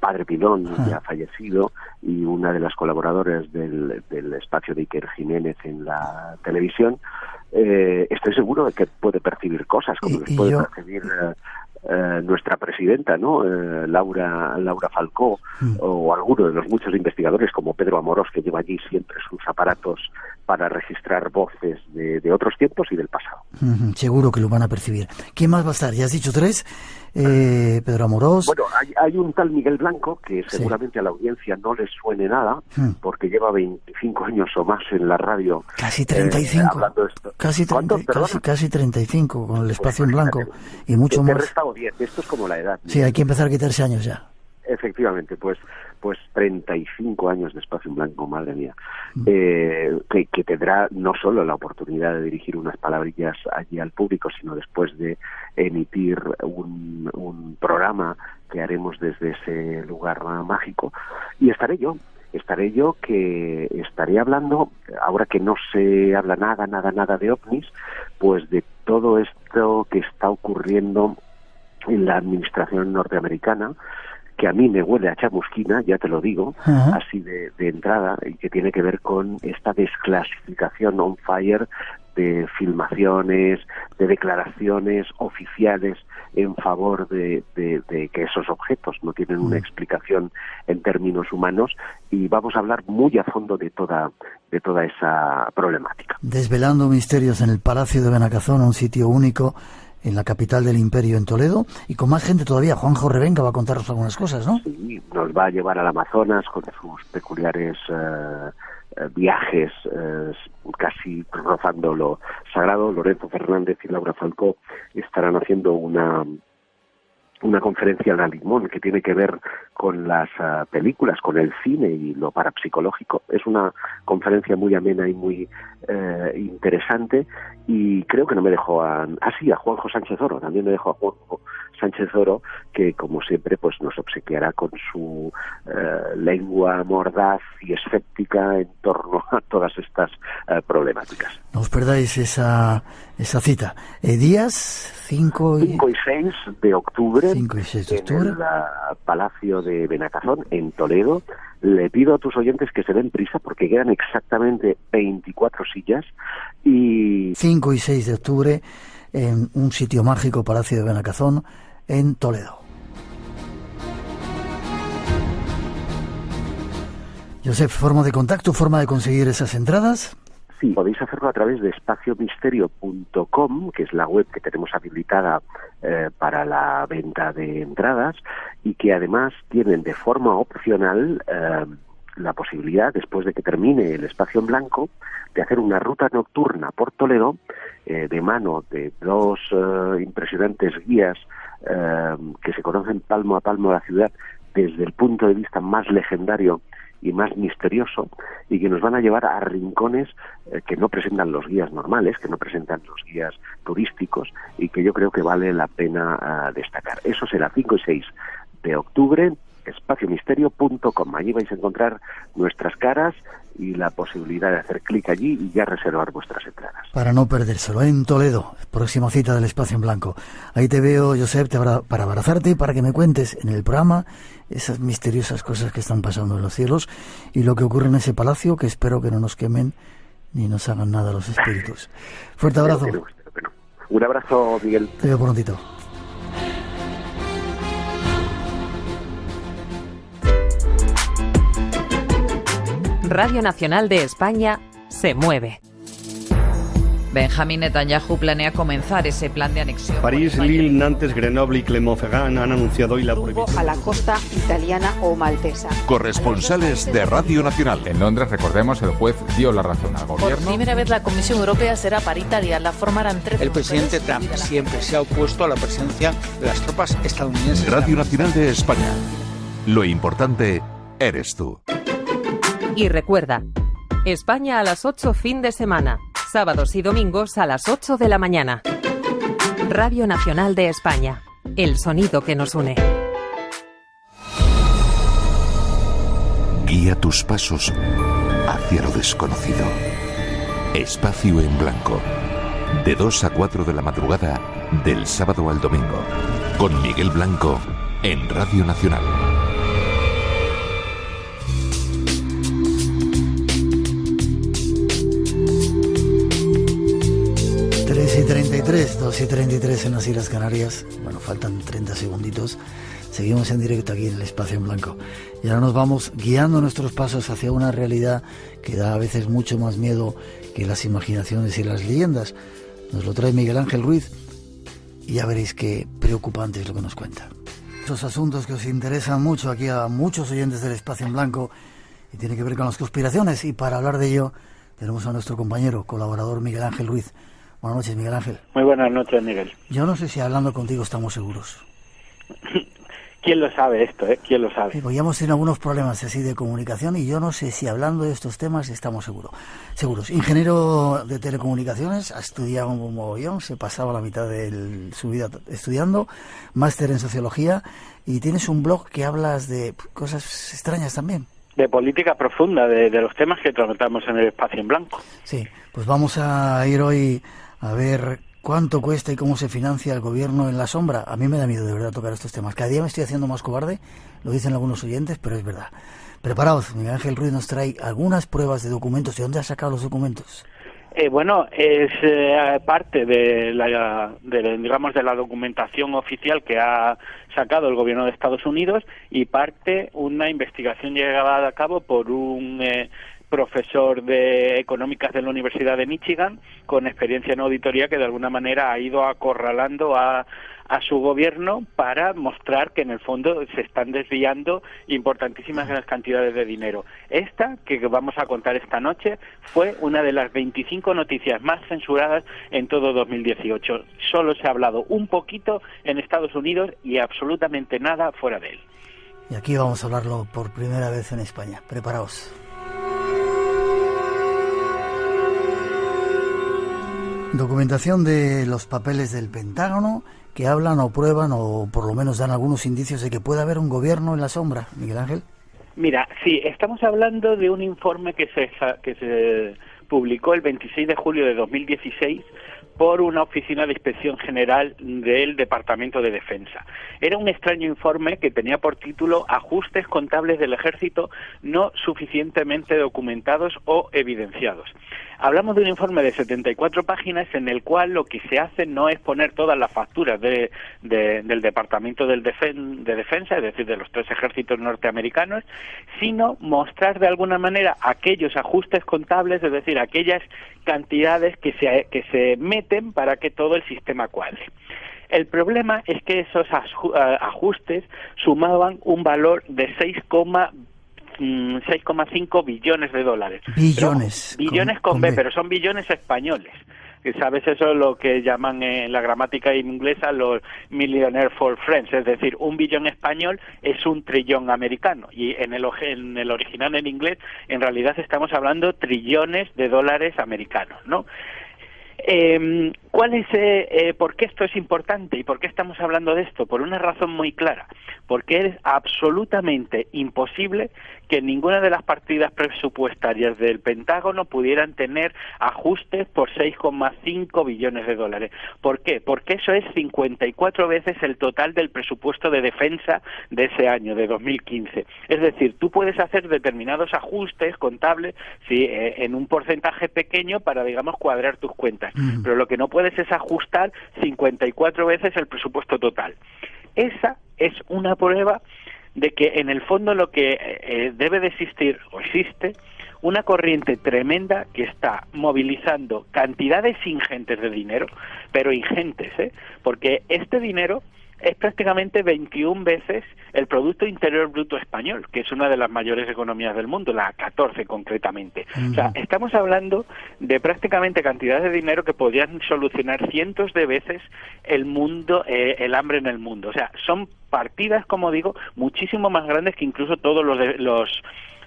Padre Pilón, ya fallecido, y una de las colaboradoras del espacio de Iker Jiménez en la televisión. Estoy seguro de que puede percibir cosas, como les puede percibir nuestra presidenta, ¿no? Laura Falcó, o alguno de los muchos investigadores como Pedro Amorós, que lleva allí siempre sus aparatos para registrar voces de otros tiempos y del pasado. Seguro que lo van a percibir. ¿Quién más va a estar? Ya has dicho 3. Pedro Amorós. Bueno, hay un tal Miguel Blanco que seguramente a la audiencia no les suene nada, porque lleva 25 años o más en la radio. Casi 35. Hablando de esto. Casi 35 con el espacio en blanco y mucho más. Te he restado 10. Esto es como la edad. Sí, hay que empezar a quitarse años ya. Efectivamente, pues 35 años de espacio en blanco, madre mía, que tendrá no solo la oportunidad de dirigir unas palabrillas allí al público, sino después de emitir un programa que haremos desde ese lugar mágico. Y estaré yo que estaré hablando, ahora que no se habla nada de ovnis, pues de todo esto que está ocurriendo en la administración norteamericana, que a mí me huele a chamusquina, ya te lo digo, así de entrada, y que tiene que ver con esta desclasificación on fire de filmaciones, de declaraciones oficiales en favor de que esos objetos no tienen una explicación en términos humanos, y vamos a hablar muy a fondo de toda esa problemática. Desvelando misterios en el Palacio de Benacazón, un sitio único en la capital del imperio, en Toledo, y con más gente todavía. Juanjo Revenga va a contarnos algunas cosas, ¿no? Sí, nos va a llevar al Amazonas con sus peculiares viajes, casi rozando lo sagrado. Lorenzo Fernández y Laura Falcó estarán haciendo una conferencia en la Limón que tiene que ver con las películas, con el cine y lo parapsicológico. Es una conferencia muy amena y muy interesante, y creo que no me dejó a Juanjo Sánchez Oro, también me dejó a Juanjo Sánchez Oro, que como siempre pues nos obsequiará con su lengua mordaz y escéptica en torno a todas estas problemáticas. No os perdáis esa cita. Días 5 y 6 de octubre, 5 y 6 de octubre. En el Palacio de Benacazón, en Toledo. Le pido a tus oyentes que se den prisa porque quedan exactamente 24 sillas. Y 5 y 6 de octubre en un sitio mágico, Palacio de Benacazón, en Toledo. Josep, forma de contacto, forma de conseguir esas entradas. Sí, podéis hacerlo a través de espaciomisterio.com, que es la web que tenemos habilitada para la venta de entradas, y que además tienen de forma opcional la posibilidad, después de que termine el espacio en blanco, de hacer una ruta nocturna por Toledo de mano de dos impresionantes guías que se conocen palmo a palmo la ciudad desde el punto de vista más legendario y más misterioso, y que nos van a llevar a rincones que no presentan los guías normales, que no presentan los guías turísticos, y que yo creo que vale la pena destacar. Eso será 5 y 6 de octubre, espaciomisterio.com. Allí vais a encontrar nuestras caras y la posibilidad de hacer clic allí y ya reservar vuestras entradas. Para no perdérselo, en Toledo, próxima cita del Espacio en Blanco. Ahí te veo, Josep, para abrazarte y para que me cuentes en el programa esas misteriosas cosas que están pasando en los cielos y lo que ocurre en ese palacio, que espero que no nos quemen ni nos hagan nada los espíritus. Fuerte abrazo. Espero que no. Un abrazo, Miguel. Te veo prontito. Radio Nacional de España se mueve. Benjamín Netanyahu planea comenzar ese plan de anexión. París, Lille, Nantes, Grenoble y Clermont-Ferrand han anunciado hoy la prohibición a la costa italiana o maltesa. Corresponsales de Radio Nacional. En Londres, recordemos, el juez dio la razón al gobierno. Por primera vez la Comisión Europea será paritaria, la formarán 13. El presidente Trump siempre se ha opuesto a la presencia de las tropas estadounidenses. Radio Nacional de España. Lo importante eres tú. Y recuerda, España a las 8 fin de semana, sábados y domingos a las 8 de la mañana. Radio Nacional de España, el sonido que nos une. Guía tus pasos hacia lo desconocido. Espacio en Blanco, de 2 a 4 de la madrugada, del sábado al domingo, con Miguel Blanco, en Radio Nacional. Y 33, 2 y 33 en las Islas Canarias. Bueno, faltan 30 segunditos. Seguimos en directo aquí en el Espacio en Blanco. Y ahora nos vamos guiando nuestros pasos hacia una realidad que da a veces mucho más miedo que las imaginaciones y las leyendas. Nos lo trae Miguel Ángel Ruiz y ya veréis qué preocupante es lo que nos cuenta. Esos asuntos que os interesan mucho aquí a muchos oyentes del Espacio en Blanco y tiene que ver con las conspiraciones. Y para hablar de ello tenemos a nuestro compañero, colaborador Miguel Ángel Ruiz. Buenas noches, Miguel Ángel. Muy buenas noches, Miguel. Yo no sé si hablando contigo estamos seguros. ¿Quién lo sabe esto, ¿Quién lo sabe? Pues ya hemos tenido algunos problemas así de comunicación y yo no sé si hablando de estos temas estamos seguros. Ingeniero de telecomunicaciones, ha estudiado un mogollón, se pasaba la mitad de su vida estudiando, máster en sociología, y tienes un blog que hablas de cosas extrañas también. De política profunda, de los temas que tratamos en el Espacio en Blanco. Sí, pues vamos a ir hoy a ver cuánto cuesta y cómo se financia el gobierno en la sombra. A mí me da miedo de verdad tocar estos temas. Cada día me estoy haciendo más cobarde, lo dicen algunos oyentes, pero es verdad. Preparaos, Miguel Ángel Ruiz nos trae algunas pruebas de documentos. ¿De dónde has sacado los documentos? Bueno, es parte de la documentación oficial que ha sacado el gobierno de Estados Unidos y parte una investigación llevada a cabo por un profesor de económicas de la Universidad de Michigan con experiencia en auditoría que de alguna manera ha ido acorralando a su gobierno para mostrar que en el fondo se están desviando importantísimas cantidades de dinero. Esta, que vamos a contar esta noche, fue una de las 25 noticias más censuradas en todo 2018. Solo se ha hablado un poquito en Estados Unidos y absolutamente nada fuera de él. Y aquí vamos a hablarlo por primera vez en España. Preparaos. Documentación de los papeles del Pentágono que hablan o prueban o por lo menos dan algunos indicios de que puede haber un gobierno en la sombra. Miguel Ángel. Mira, sí, estamos hablando de un informe que se publicó el 26 de julio de 2016 por una oficina de inspección general del Departamento de Defensa. Era un extraño informe que tenía por título Ajustes contables del Ejército no suficientemente documentados o evidenciados. Hablamos de un informe de 74 páginas en el cual lo que se hace no es poner todas las facturas del Departamento de Defensa, es decir, de los 3 ejércitos norteamericanos, sino mostrar de alguna manera aquellos ajustes contables, es decir, aquellas cantidades que se meten para que todo el sistema cuadre. El problema es que esos ajustes sumaban un valor de 6,5 billones de dólares. Billones. Billones con B, pero son billones españoles. ¿Sabes? Eso es lo que llaman en la gramática inglesa los millionaire for friends, es decir, un billón español es un trillón americano y en el original en inglés en realidad estamos hablando trillones de dólares americanos, ¿no? ¿Cuál es, por qué esto es importante y por qué estamos hablando de esto? Por una razón muy clara, porque es absolutamente imposible que ninguna de las partidas presupuestarias del Pentágono pudieran tener ajustes por 6,5 billones de dólares. ¿Por qué? Porque eso es 54 veces el total del presupuesto de defensa de ese año, de 2015. Es decir, tú puedes hacer determinados ajustes contables en un porcentaje pequeño para, digamos, cuadrar tus cuentas. Pero lo que no puedes es ajustar 54 veces el presupuesto total. Esa es una prueba de que en el fondo lo que debe de existir o existe una corriente tremenda que está movilizando cantidades ingentes de dinero, pero ingentes, porque este dinero es prácticamente 21 veces el Producto Interior Bruto español, que es una de las mayores economías del mundo, la 14 concretamente. O sea, estamos hablando de prácticamente cantidades de dinero que podrían solucionar cientos de veces el hambre en el mundo. O sea, son partidas, como digo, muchísimo más grandes que incluso todos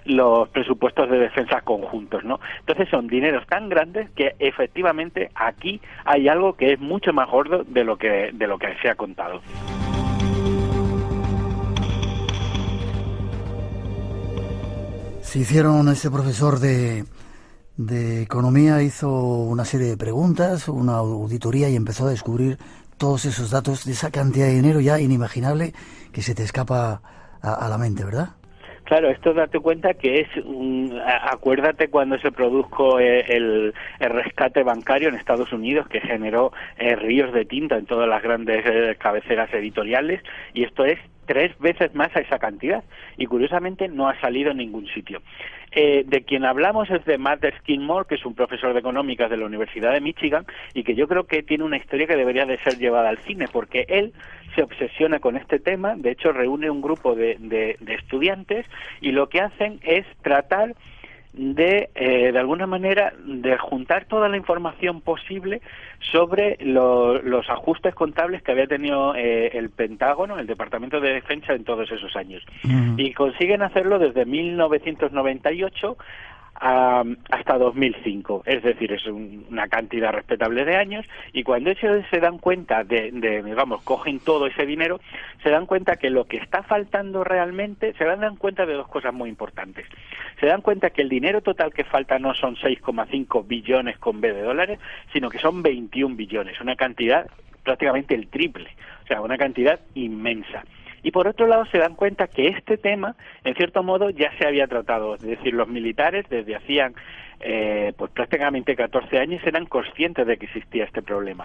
los presupuestos de defensa conjuntos, ¿no? Entonces son dineros tan grandes que efectivamente aquí hay algo que es mucho más gordo de lo que se ha contado. Se hicieron, este profesor de economía hizo una serie de preguntas, una auditoría y empezó a descubrir todos esos datos de esa cantidad de dinero ya inimaginable que se te escapa a la mente, ¿verdad? Claro, esto date cuenta que es acuérdate cuando se produjo el rescate bancario en Estados Unidos, que generó ríos de tinta en todas las grandes cabeceras editoriales, y esto es 3 veces más a esa cantidad, y curiosamente no ha salido en ningún sitio. De quien hablamos es de Matt Skidmore, que es un profesor de económicas de la Universidad de Michigan, y que yo creo que tiene una historia que debería de ser llevada al cine, porque él se obsesiona con este tema. De hecho reúne un grupo de estudiantes y lo que hacen es tratar de alguna manera de juntar toda la información posible sobre los ajustes contables que había tenido el Pentágono, el Departamento de Defensa en todos esos años. Y consiguen hacerlo desde 1998 hasta 2005, es decir, es una cantidad respetable de años, y cuando ellos se dan cuenta digamos, cogen todo ese dinero, se dan cuenta que lo que está faltando realmente, se dan cuenta de 2 cosas muy importantes. Se dan cuenta que el dinero total que falta no son 6,5 billones con B de dólares, sino que son 21 billones, una cantidad prácticamente el triple, o sea, una cantidad inmensa. Y por otro lado se dan cuenta que este tema, en cierto modo, ya se había tratado. Es decir, los militares desde hacían pues prácticamente 14 años eran conscientes de que existía este problema.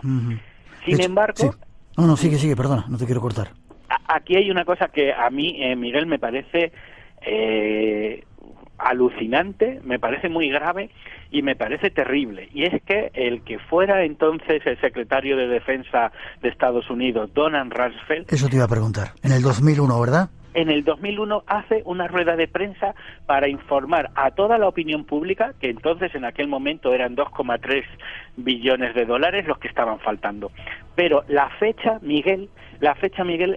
Sin embargo... Sí. No, sigue, perdona, no te quiero cortar. Aquí hay una cosa que a mí, Miguel, me parece alucinante, me parece muy grave y me parece terrible. Y es que el que fuera entonces el secretario de Defensa de Estados Unidos, Donald Rumsfeld... Eso te iba a preguntar. En el 2001, ¿verdad? En el 2001 hace una rueda de prensa para informar a toda la opinión pública, que entonces en aquel momento eran 2,3 billones de dólares los que estaban faltando. Pero la fecha, Miguel,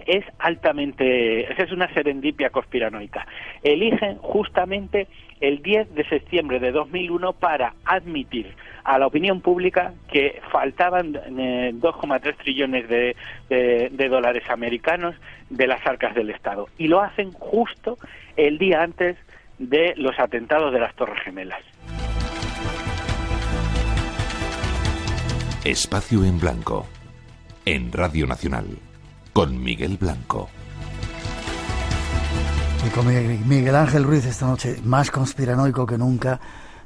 es altamente... Es una serendipia conspiranoica. Eligen justamente el 10 de septiembre de 2001 para admitir a la opinión pública que faltaban 2,3 trillones de dólares americanos de las arcas del Estado. Y lo hacen justo el día antes de los atentados de las Torres Gemelas. Espacio en Blanco, en Radio Nacional, con Miguel Blanco. Y con Miguel Ángel Ruiz esta noche, más conspiranoico que nunca.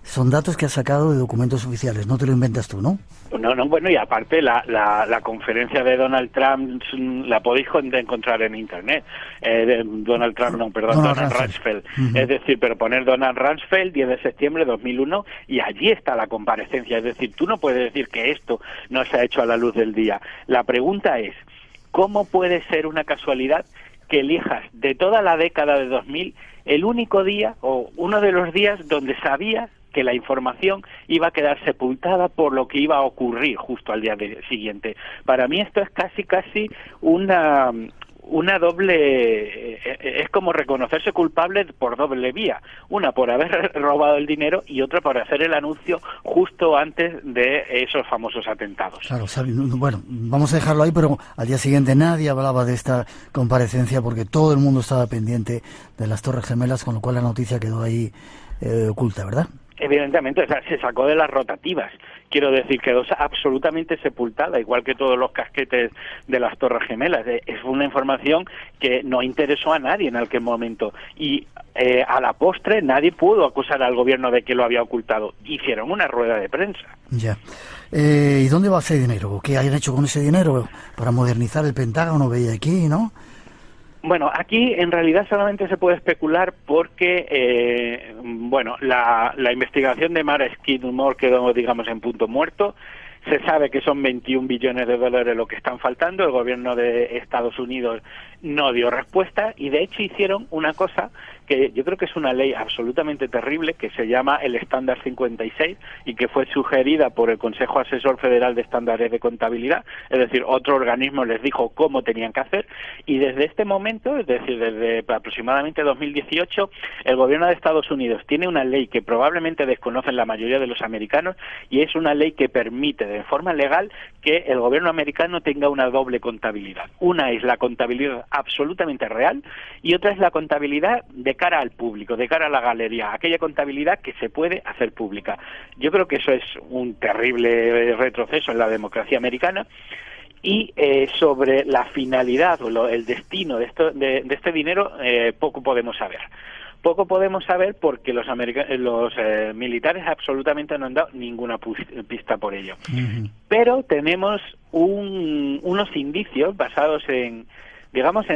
Son datos que has sacado de documentos oficiales, no te lo inventas tú, ¿no? No, bueno, y aparte la conferencia de Donald Trump la podéis encontrar en internet. Donald Rumsfeld. Es decir, pero poner Donald Rumsfeld, 10 de septiembre de 2001, y allí está la comparecencia. Es decir, tú no puedes decir que esto no se ha hecho a la luz del día. La pregunta es, ¿cómo puede ser una casualidad que elijas de toda la década de 2000 el único día o uno de los días donde sabías que la información iba a quedar sepultada por lo que iba a ocurrir justo al día siguiente? Para mí esto es casi una doble... Es como reconocerse culpable por doble vía. Una por haber robado el dinero y otra por hacer el anuncio justo antes de esos famosos atentados. Claro, bueno, vamos a dejarlo ahí, pero al día siguiente nadie hablaba de esta comparecencia porque todo el mundo estaba pendiente de las Torres Gemelas, con lo cual la noticia quedó ahí oculta, ¿verdad? Evidentemente, o sea, se sacó de las rotativas. Quiero decir, quedó absolutamente sepultada, igual que todos los casquetes de las Torres Gemelas. Es una información que no interesó a nadie en aquel momento. Y a la postre nadie pudo acusar al gobierno de que lo había ocultado. Hicieron una rueda de prensa. Ya. ¿Y dónde va ese dinero? ¿Qué hayan hecho con ese dinero? Para modernizar el Pentágono, veía aquí, ¿no? Bueno, aquí en realidad solamente se puede especular porque, la investigación de Mara Skidmore quedó, digamos, en punto muerto. Se sabe que son 21 billones de dólares lo que están faltando. El gobierno de Estados Unidos no dio respuesta y, de hecho, hicieron una cosa que yo creo que es una ley absolutamente terrible, que se llama el Estándar 56 y que fue sugerida por el Consejo Asesor Federal de Estándares de Contabilidad. Es decir, otro organismo les dijo cómo tenían que hacer, y desde este momento, es decir, desde aproximadamente 2018, el gobierno de Estados Unidos tiene una ley que probablemente desconocen la mayoría de los americanos, y es una ley que permite de forma legal que el gobierno americano tenga una doble contabilidad. Una es la contabilidad absolutamente real y otra es la contabilidad de cara al público, de cara a la galería, aquella contabilidad que se puede hacer pública. Yo creo que eso es un terrible retroceso en la democracia americana. Y sobre la finalidad o el destino de este dinero poco podemos saber. Poco podemos saber porque los militares absolutamente no han dado ninguna pista por ello. Pero tenemos unos indicios basados en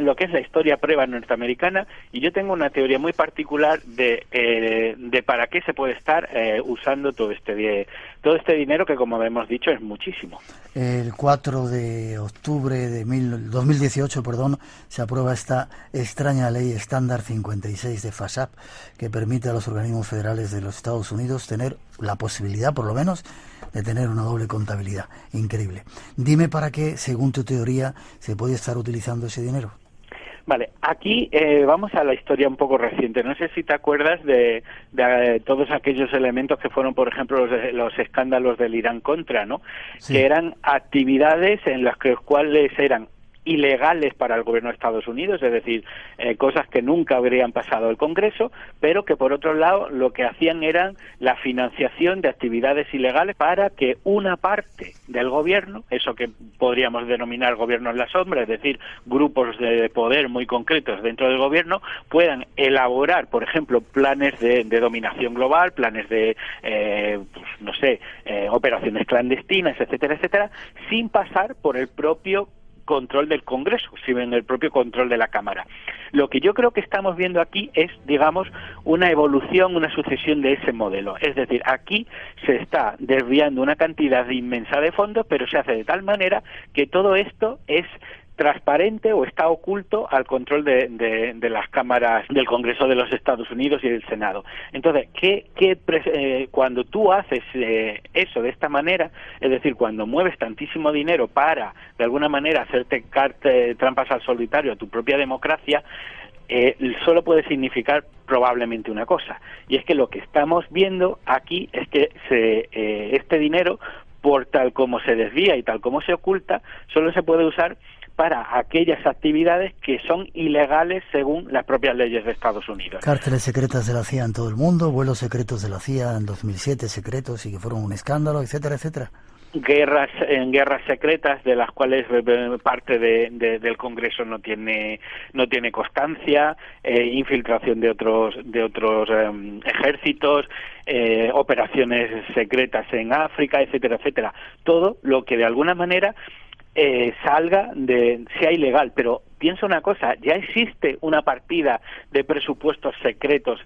lo que es la historia prueba norteamericana, y yo tengo una teoría muy particular de para qué se puede estar usando todo este dinero, que, como hemos dicho, es muchísimo. El 4 de octubre de 2018, se aprueba esta extraña ley Estándar 56 de FASAP, que permite a los organismos federales de los Estados Unidos tener la posibilidad, por lo menos, de tener una doble contabilidad. Increíble. Dime para qué, según tu teoría, se puede estar utilizando ese dinero. Vale, aquí vamos a la historia un poco reciente. No sé si te acuerdas de todos aquellos elementos que fueron, por ejemplo, los escándalos del Irán Contra, ¿no? Sí. Que eran actividades en las cuales eran ilegales para el gobierno de Estados Unidos, es decir, cosas que nunca habrían pasado al Congreso, pero que por otro lado lo que hacían era la financiación de actividades ilegales para que una parte del gobierno, eso que podríamos denominar gobierno en la sombra, es decir, grupos de poder muy concretos dentro del gobierno, puedan elaborar, por ejemplo, planes de dominación global, planes de, operaciones clandestinas, etcétera, etcétera, sin pasar por el propio control del Congreso, sino en el propio control de la Cámara. Lo que yo creo que estamos viendo aquí es, digamos, una evolución, una sucesión de ese modelo. Es decir, aquí se está desviando una cantidad inmensa de fondos, pero se hace de tal manera que todo esto es transparente o está oculto al control de las cámaras del Congreso de los Estados Unidos y del Senado. Entonces, cuando tú haces eso de esta manera, es decir, cuando mueves tantísimo dinero para, de alguna manera, hacerte trampas al solitario a tu propia democracia, solo puede significar probablemente una cosa, y es que lo que estamos viendo aquí es que este dinero, por tal como se desvía y tal como se oculta, solo se puede usar para aquellas actividades que son ilegales según las propias leyes de Estados Unidos. Cárceles secretas de la CIA en todo el mundo, vuelos secretos de la CIA en 2007 secretos y que fueron un escándalo, etcétera, etcétera. Guerras secretas de las cuales parte del Congreso no tiene constancia, infiltración de otros ejércitos, operaciones secretas en África, etcétera, etcétera. Todo lo que de alguna manera sea ilegal, pero piensa una cosa, ya existe una partida de presupuestos secretos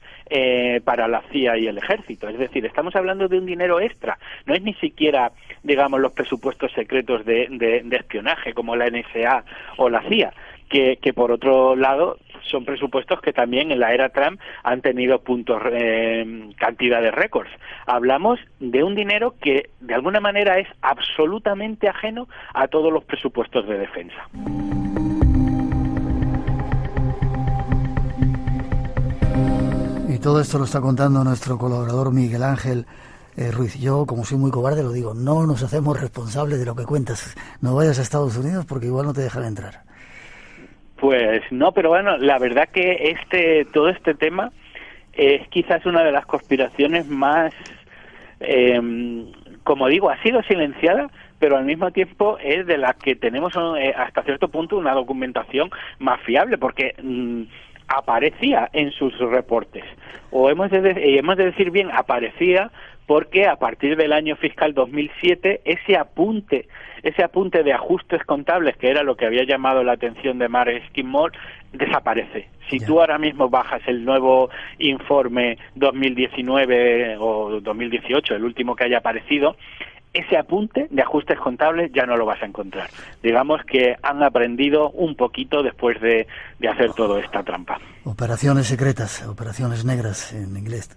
para la CIA y el ejército, es decir, estamos hablando de un dinero extra, no es ni siquiera, digamos, los presupuestos secretos de espionaje como la NSA o la CIA, que por otro lado son presupuestos que también en la era Trump han tenido cantidades récords. Hablamos de un dinero que de alguna manera es absolutamente ajeno a todos los presupuestos de defensa. Y todo esto lo está contando nuestro colaborador Miguel Ángel Ruiz. Yo, como soy muy cobarde, lo digo, no nos hacemos responsables de lo que cuentas. No vayas a Estados Unidos porque igual no te dejan entrar. Pues no, pero bueno, la verdad que todo este tema es quizás una de las conspiraciones más, como digo, ha sido silenciada, pero al mismo tiempo es de las que tenemos hasta cierto punto una documentación más fiable, porque aparecía en sus reportes, o hemos de decir bien, aparecía porque a partir del año fiscal 2007 ese apunte de ajustes contables, que era lo que había llamado la atención de Mark Skidmore, desaparece. Si tú ahora mismo bajas el nuevo informe 2019 o 2018, el último que haya aparecido, ese apunte de ajustes contables ya no lo vas a encontrar. Digamos que han aprendido un poquito después de hacer toda esta trampa. Operaciones secretas, operaciones negras en inglés.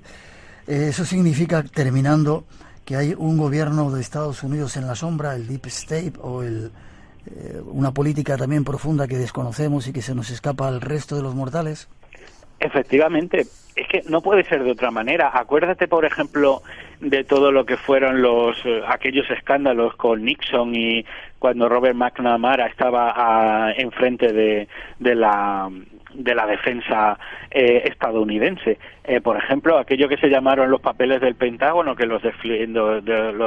Eso significa, terminando, que hay un gobierno de Estados Unidos en la sombra, el Deep State, o una política también profunda que desconocemos y que se nos escapa al resto de los mortales. Efectivamente, es que no puede ser de otra manera. Acuérdate, por ejemplo, de todo lo que fueron aquellos escándalos con Nixon y cuando Robert McNamara estaba enfrente de la defensa estadounidense. Por ejemplo, aquello que se llamaron los papeles del Pentágono, que los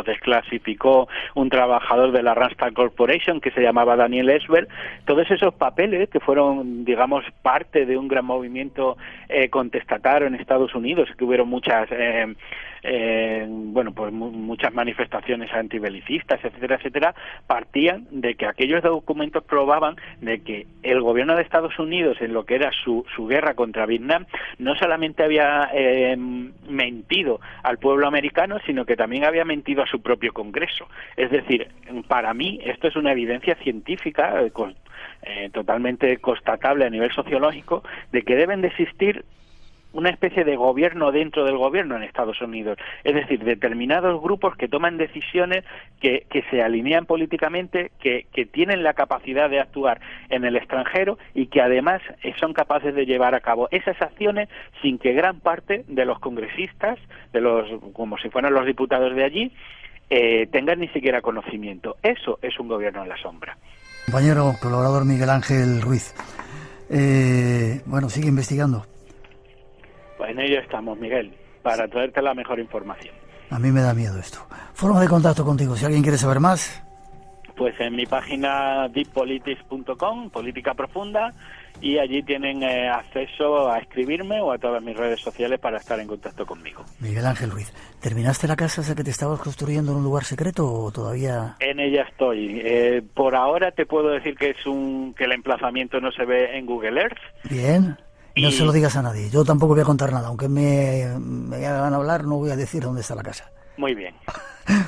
desclasificó un trabajador de la Randstad Corporation que se llamaba Daniel Ellsberg. Todos esos papeles que fueron, digamos, parte de un gran movimiento contestatario en Estados Unidos, que hubieron muchas muchas manifestaciones antibelicistas, etcétera, etcétera, partían de que aquellos documentos probaban de que el gobierno de Estados Unidos, en lo que era su guerra contra Vietnam, no solamente había mentido al pueblo americano, sino que también había mentido a su propio Congreso. Es decir, para mí esto es una evidencia científica totalmente constatable a nivel sociológico de que deben de existir una especie de gobierno dentro del gobierno en Estados Unidos, es decir, determinados grupos que toman decisiones, que se alinean políticamente, que tienen la capacidad de actuar en el extranjero y que además son capaces de llevar a cabo esas acciones sin que gran parte de los congresistas, como si fueran los diputados de allí, tengan ni siquiera conocimiento. Eso es un gobierno en la sombra. Compañero, colaborador Miguel Ángel Ruiz. Bueno, sigue investigando. Pues en ello estamos, Miguel, para traerte la mejor información. A mí me da miedo esto. Forma de contacto contigo, si alguien quiere saber más. Pues en mi página deeppolitics.com, Política Profunda, y allí tienen acceso a escribirme o a todas mis redes sociales para estar en contacto conmigo. Miguel Ángel Ruiz, ¿terminaste la casa esa que te estabas construyendo en un lugar secreto o todavía...? En ella estoy. Por ahora te puedo decir que que el emplazamiento no se ve en Google Earth. Bien. No se lo digas a nadie. Yo tampoco voy a contar nada. Aunque me hagan hablar, no voy a decir dónde está la casa. Muy bien.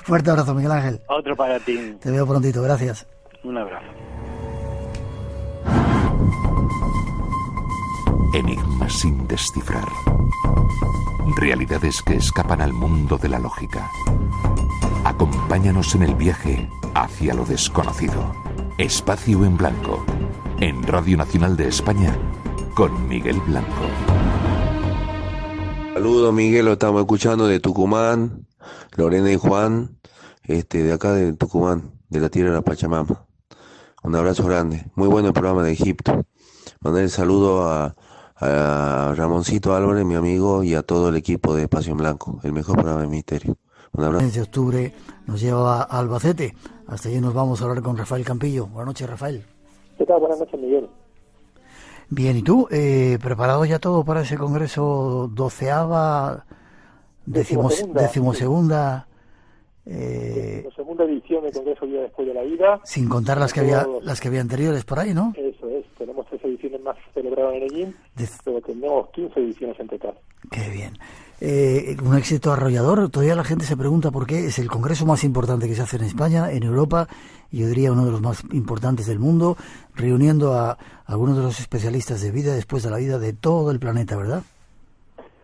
Fuerte abrazo, Miguel Ángel. Otro para ti. Te veo prontito, gracias. Un abrazo. Enigmas sin descifrar. Realidades que escapan al mundo de la lógica. Acompáñanos en el viaje hacia lo desconocido. Espacio en Blanco. En Radio Nacional de España, con Miguel Blanco. Saludos, Miguel, lo estamos escuchando de Tucumán, Lorena y Juan, de acá de Tucumán, de la tierra de la Pachamama. Un abrazo grande. Muy bueno el programa de Egipto. Mandar el saludo a Ramoncito Álvarez, mi amigo, y a todo el equipo de Espacio en Blanco, el mejor programa de misterio. Un abrazo. El mes de octubre nos lleva a Albacete. Hasta allí nos vamos a hablar con Rafael Campillo. Buenas noches, Rafael. ¿Qué tal? Buenas noches, Miguel. Bien, ¿y tú? ¿Preparado ya todo para ese congreso 12ª, decimosegunda? Segunda edición del Congreso Día Después de la Vida. Sin contar las que había anteriores por ahí, ¿no? Eso es, tenemos 3 ediciones más celebradas en Medellín, pero tenemos 15 ediciones en total. Qué bien. Un éxito arrollador. Todavía la gente se pregunta por qué es el congreso más importante que se hace en España, en Europa, y yo diría uno de los más importantes del mundo, reuniendo a algunos de los especialistas de vida después de la vida de todo el planeta, ¿verdad?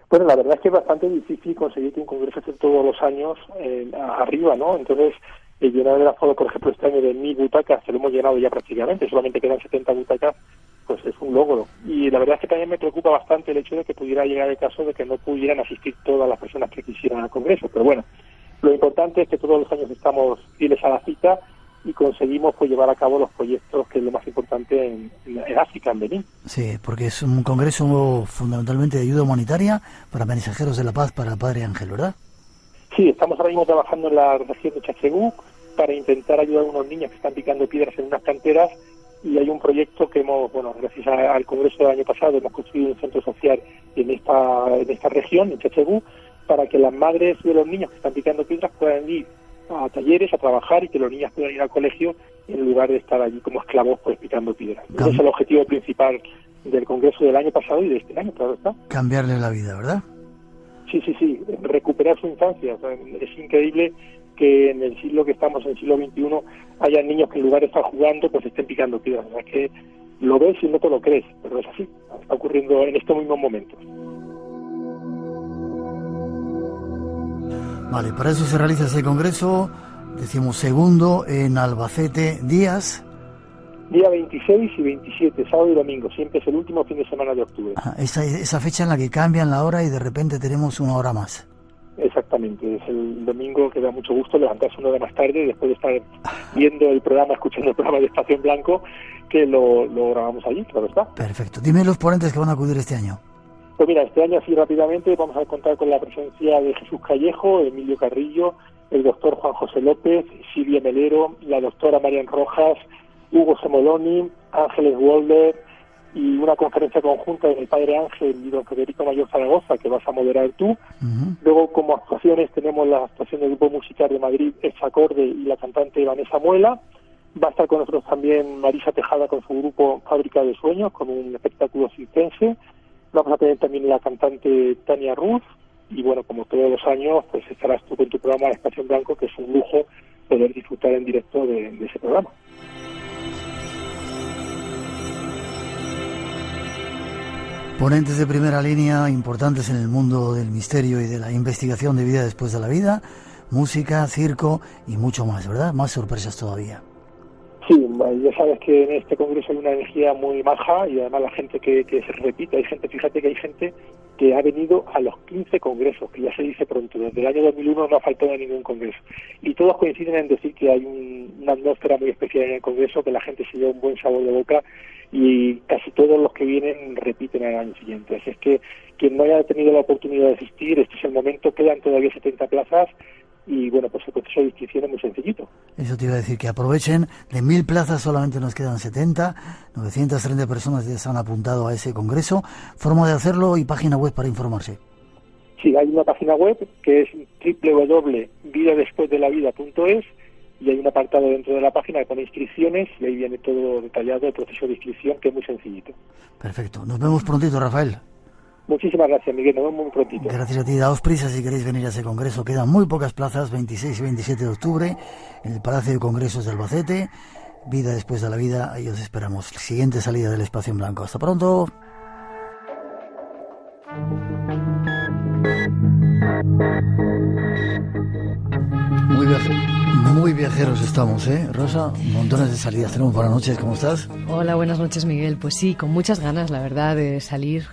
Bueno, la verdad es que es bastante difícil conseguir que un congreso esté todos los años arriba, ¿no? Entonces, llenar el aforo, por ejemplo, este año de 1.000 butacas, que lo hemos llenado ya prácticamente, solamente quedan 70 butacas, pues es un logro. Y la verdad es que también me preocupa bastante el hecho de que pudiera llegar el caso de que no pudieran asistir todas las personas que quisieran al congreso. Pero bueno, lo importante es que todos los años estamos fieles a la cita y conseguimos pues llevar a cabo los proyectos, que es lo más importante en África, en Benín. Sí, porque es un congreso fundamentalmente de ayuda humanitaria para mensajeros de la paz para el Padre Ángel, ¿verdad? Sí, estamos ahora mismo trabajando en la región de Chachegú para intentar ayudar a unos niños que están picando piedras en unas canteras, y hay un proyecto que gracias al congreso del año pasado, hemos construido un centro social en esta región, en Chachegú, para que las madres de los niños que están picando piedras puedan ir a talleres, a trabajar, y que los niños puedan ir al colegio en lugar de estar allí como esclavos pues picando piedras. Ese es el objetivo principal del congreso del año pasado y de este año, claro está. Cambiarle la vida, ¿verdad? Sí, recuperar su infancia. O sea, es increíble que en el siglo que estamos, en el siglo XXI, haya niños que en lugar de estar jugando, pues estén picando piedras. O sea, que lo ves y no te lo crees, pero es así. Está ocurriendo en estos mismos momentos. Vale, para eso se realiza ese congreso, decimos segundo, en Albacete, días... Día 26 y 27, sábado y domingo, siempre es el último fin de semana de octubre. Esa fecha en la que cambian la hora y de repente tenemos una hora más. Exactamente, es el domingo que da mucho gusto levantarse una hora más tarde después de estar viendo el programa, escuchando el programa de Espacio en Blanco, que lo grabamos allí, claro está. Perfecto. Dime los ponentes que van a acudir este año. Pues mira, este año así rápidamente vamos a contar con la presencia de Jesús Callejo, Emilio Carrillo, el doctor Juan José López, Silvia Melero, la doctora Marian Rojas, Hugo Semoloni, Ángeles Wolder, y una conferencia conjunta del Padre Ángel y don Federico Mayor Zaragoza, que vas a moderar tú. Luego, como actuaciones, tenemos la actuación del Grupo Musical de Madrid, Ex Acorde, y la cantante Vanessa Muela. Va a estar con nosotros también Marisa Tejada con su grupo Fábrica de Sueños, con un espectáculo circense. Vamos a tener también la cantante Tania Ruz, y bueno, como todos los años, pues estarás tú con tu programa Espacio en Blanco, que es un lujo poder disfrutar en directo de ese programa. Ponentes de primera línea, importantes en el mundo del misterio y de la investigación de vida después de la vida, música, circo y mucho más, ¿verdad? Más sorpresas todavía. Sí, ya sabes que en este congreso hay una energía muy maja, y además la gente que se repite, fíjate que hay gente que ha venido a los 15 congresos, que ya se dice pronto. Desde el año 2001 no ha faltado a ningún congreso. Y todos coinciden en decir que hay una atmósfera muy especial en el congreso, que la gente se lleva un buen sabor de boca y casi todos los que vienen repiten al año siguiente. Así es que quien no haya tenido la oportunidad de asistir, este es el momento, quedan todavía 70 plazas y bueno, pues el proceso de inscripción es muy sencillito. Eso te iba a decir, que aprovechen, de 1000 plazas solamente nos quedan 70, 930 personas ya se han apuntado a ese congreso. Forma de hacerlo y página web para informarse. Sí, hay una página web que es www.vidadespuesdelavida.es y hay un apartado dentro de la página que pone inscripciones y ahí viene todo detallado el proceso de inscripción, que es muy sencillito. Perfecto, nos vemos prontito, Rafael. Muchísimas gracias, Miguel, nos vemos muy prontito. Gracias a ti, daos prisa si queréis venir a ese congreso. Quedan muy pocas plazas, 26 y 27 de octubre, en el Palacio de Congresos de Albacete. Vida después de la vida, ahí os esperamos. Siguiente salida del Espacio en Blanco. Hasta pronto. Muy viajeros estamos, Rosa, montones de salidas tenemos. Buenas noches, ¿cómo estás? Hola, buenas noches, Miguel. Pues sí, con muchas ganas, la verdad, de salir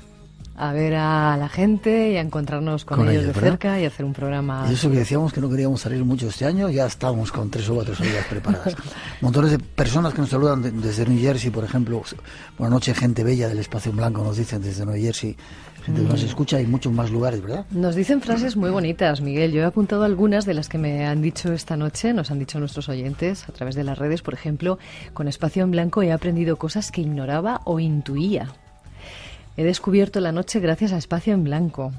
a ver a la gente y a encontrarnos con ellos de cerca y hacer un programa. Y eso que decíamos que no queríamos salir mucho este año, ya estamos con 3 o 4 salidas preparadas. Montones de personas que nos saludan desde New Jersey, por ejemplo. Buenas noches, gente bella del Espacio en Blanco, nos dicen desde New Jersey. Gente que nos escucha y muchos más lugares, ¿verdad? Nos dicen frases muy bonitas, Miguel. Yo he apuntado algunas de las que me han dicho esta noche, nos han dicho nuestros oyentes a través de las redes. Por ejemplo, con Espacio en Blanco he aprendido cosas que ignoraba o intuía. He descubierto la noche gracias a Espacio en Blanco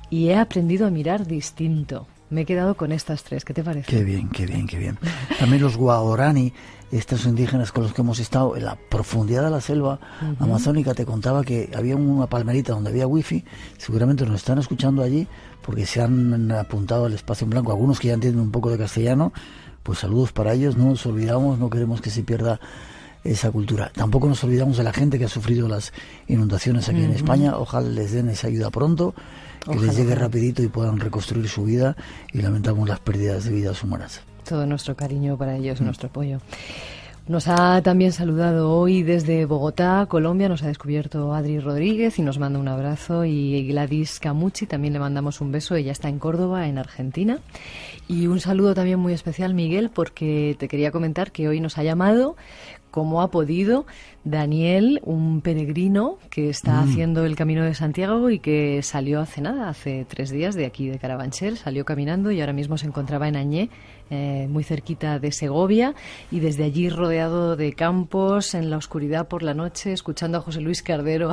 y he aprendido a mirar distinto. Me he quedado con estas 3, ¿qué te parece? Qué bien, qué bien, qué bien. También los guarani, estos indígenas con los que hemos estado en la profundidad de la selva amazónica, te contaba que había una palmerita donde había wifi. Seguramente nos están escuchando allí porque se han apuntado al Espacio en Blanco. Algunos que ya entienden un poco de castellano, pues saludos para ellos. No nos olvidamos, no queremos que se pierda esa cultura. Tampoco nos olvidamos de la gente que ha sufrido las inundaciones aquí en España. Ojalá les den esa ayuda pronto, que les llegue rapidito y puedan reconstruir su vida, y lamentamos las pérdidas de vidas humanas. Todo nuestro cariño para ellos, nuestro apoyo. Nos ha también saludado hoy desde Bogotá, Colombia, nos ha descubierto Adri Rodríguez y nos manda un abrazo, y Gladys Camucci también le mandamos un beso, ella está en Córdoba, en Argentina. Y un saludo también muy especial, Miguel, porque te quería comentar que hoy nos ha llamado, como ha podido, Daniel, un peregrino que está haciendo el Camino de Santiago y que salió hace 3 días de aquí de Carabanchel, salió caminando y ahora mismo se encontraba en Añé, muy cerquita de Segovia, y desde allí rodeado de campos, en la oscuridad por la noche, escuchando a José Luis Cardero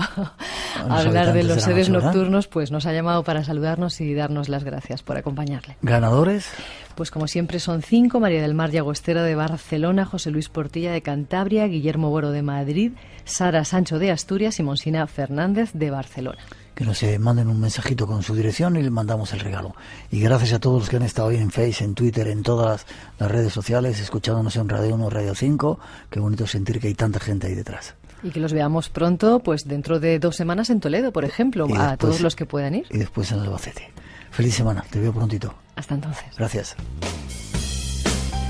hablar de los seres nocturnos, pues nos ha llamado para saludarnos y darnos las gracias por acompañarle. ¿Ganadores? Pues como siempre son 5, María del Mar Llagostera de Barcelona, José Luis Portilla de Cantabria, Guillermo Boro de Madrid, Sara Sancho de Asturias y Monsina Fernández de Barcelona. Que nos manden un mensajito con su dirección y le mandamos el regalo. Y gracias a todos los que han estado hoy en Face, en Twitter, en todas las redes sociales, escuchándonos en Radio 1, Radio 5. Qué bonito sentir que hay tanta gente ahí detrás. Y que los veamos pronto, pues dentro de 2 semanas en Toledo, por ejemplo, después, a todos los que puedan ir. Y después en Albacete. Feliz semana, te veo prontito. Hasta entonces. Gracias.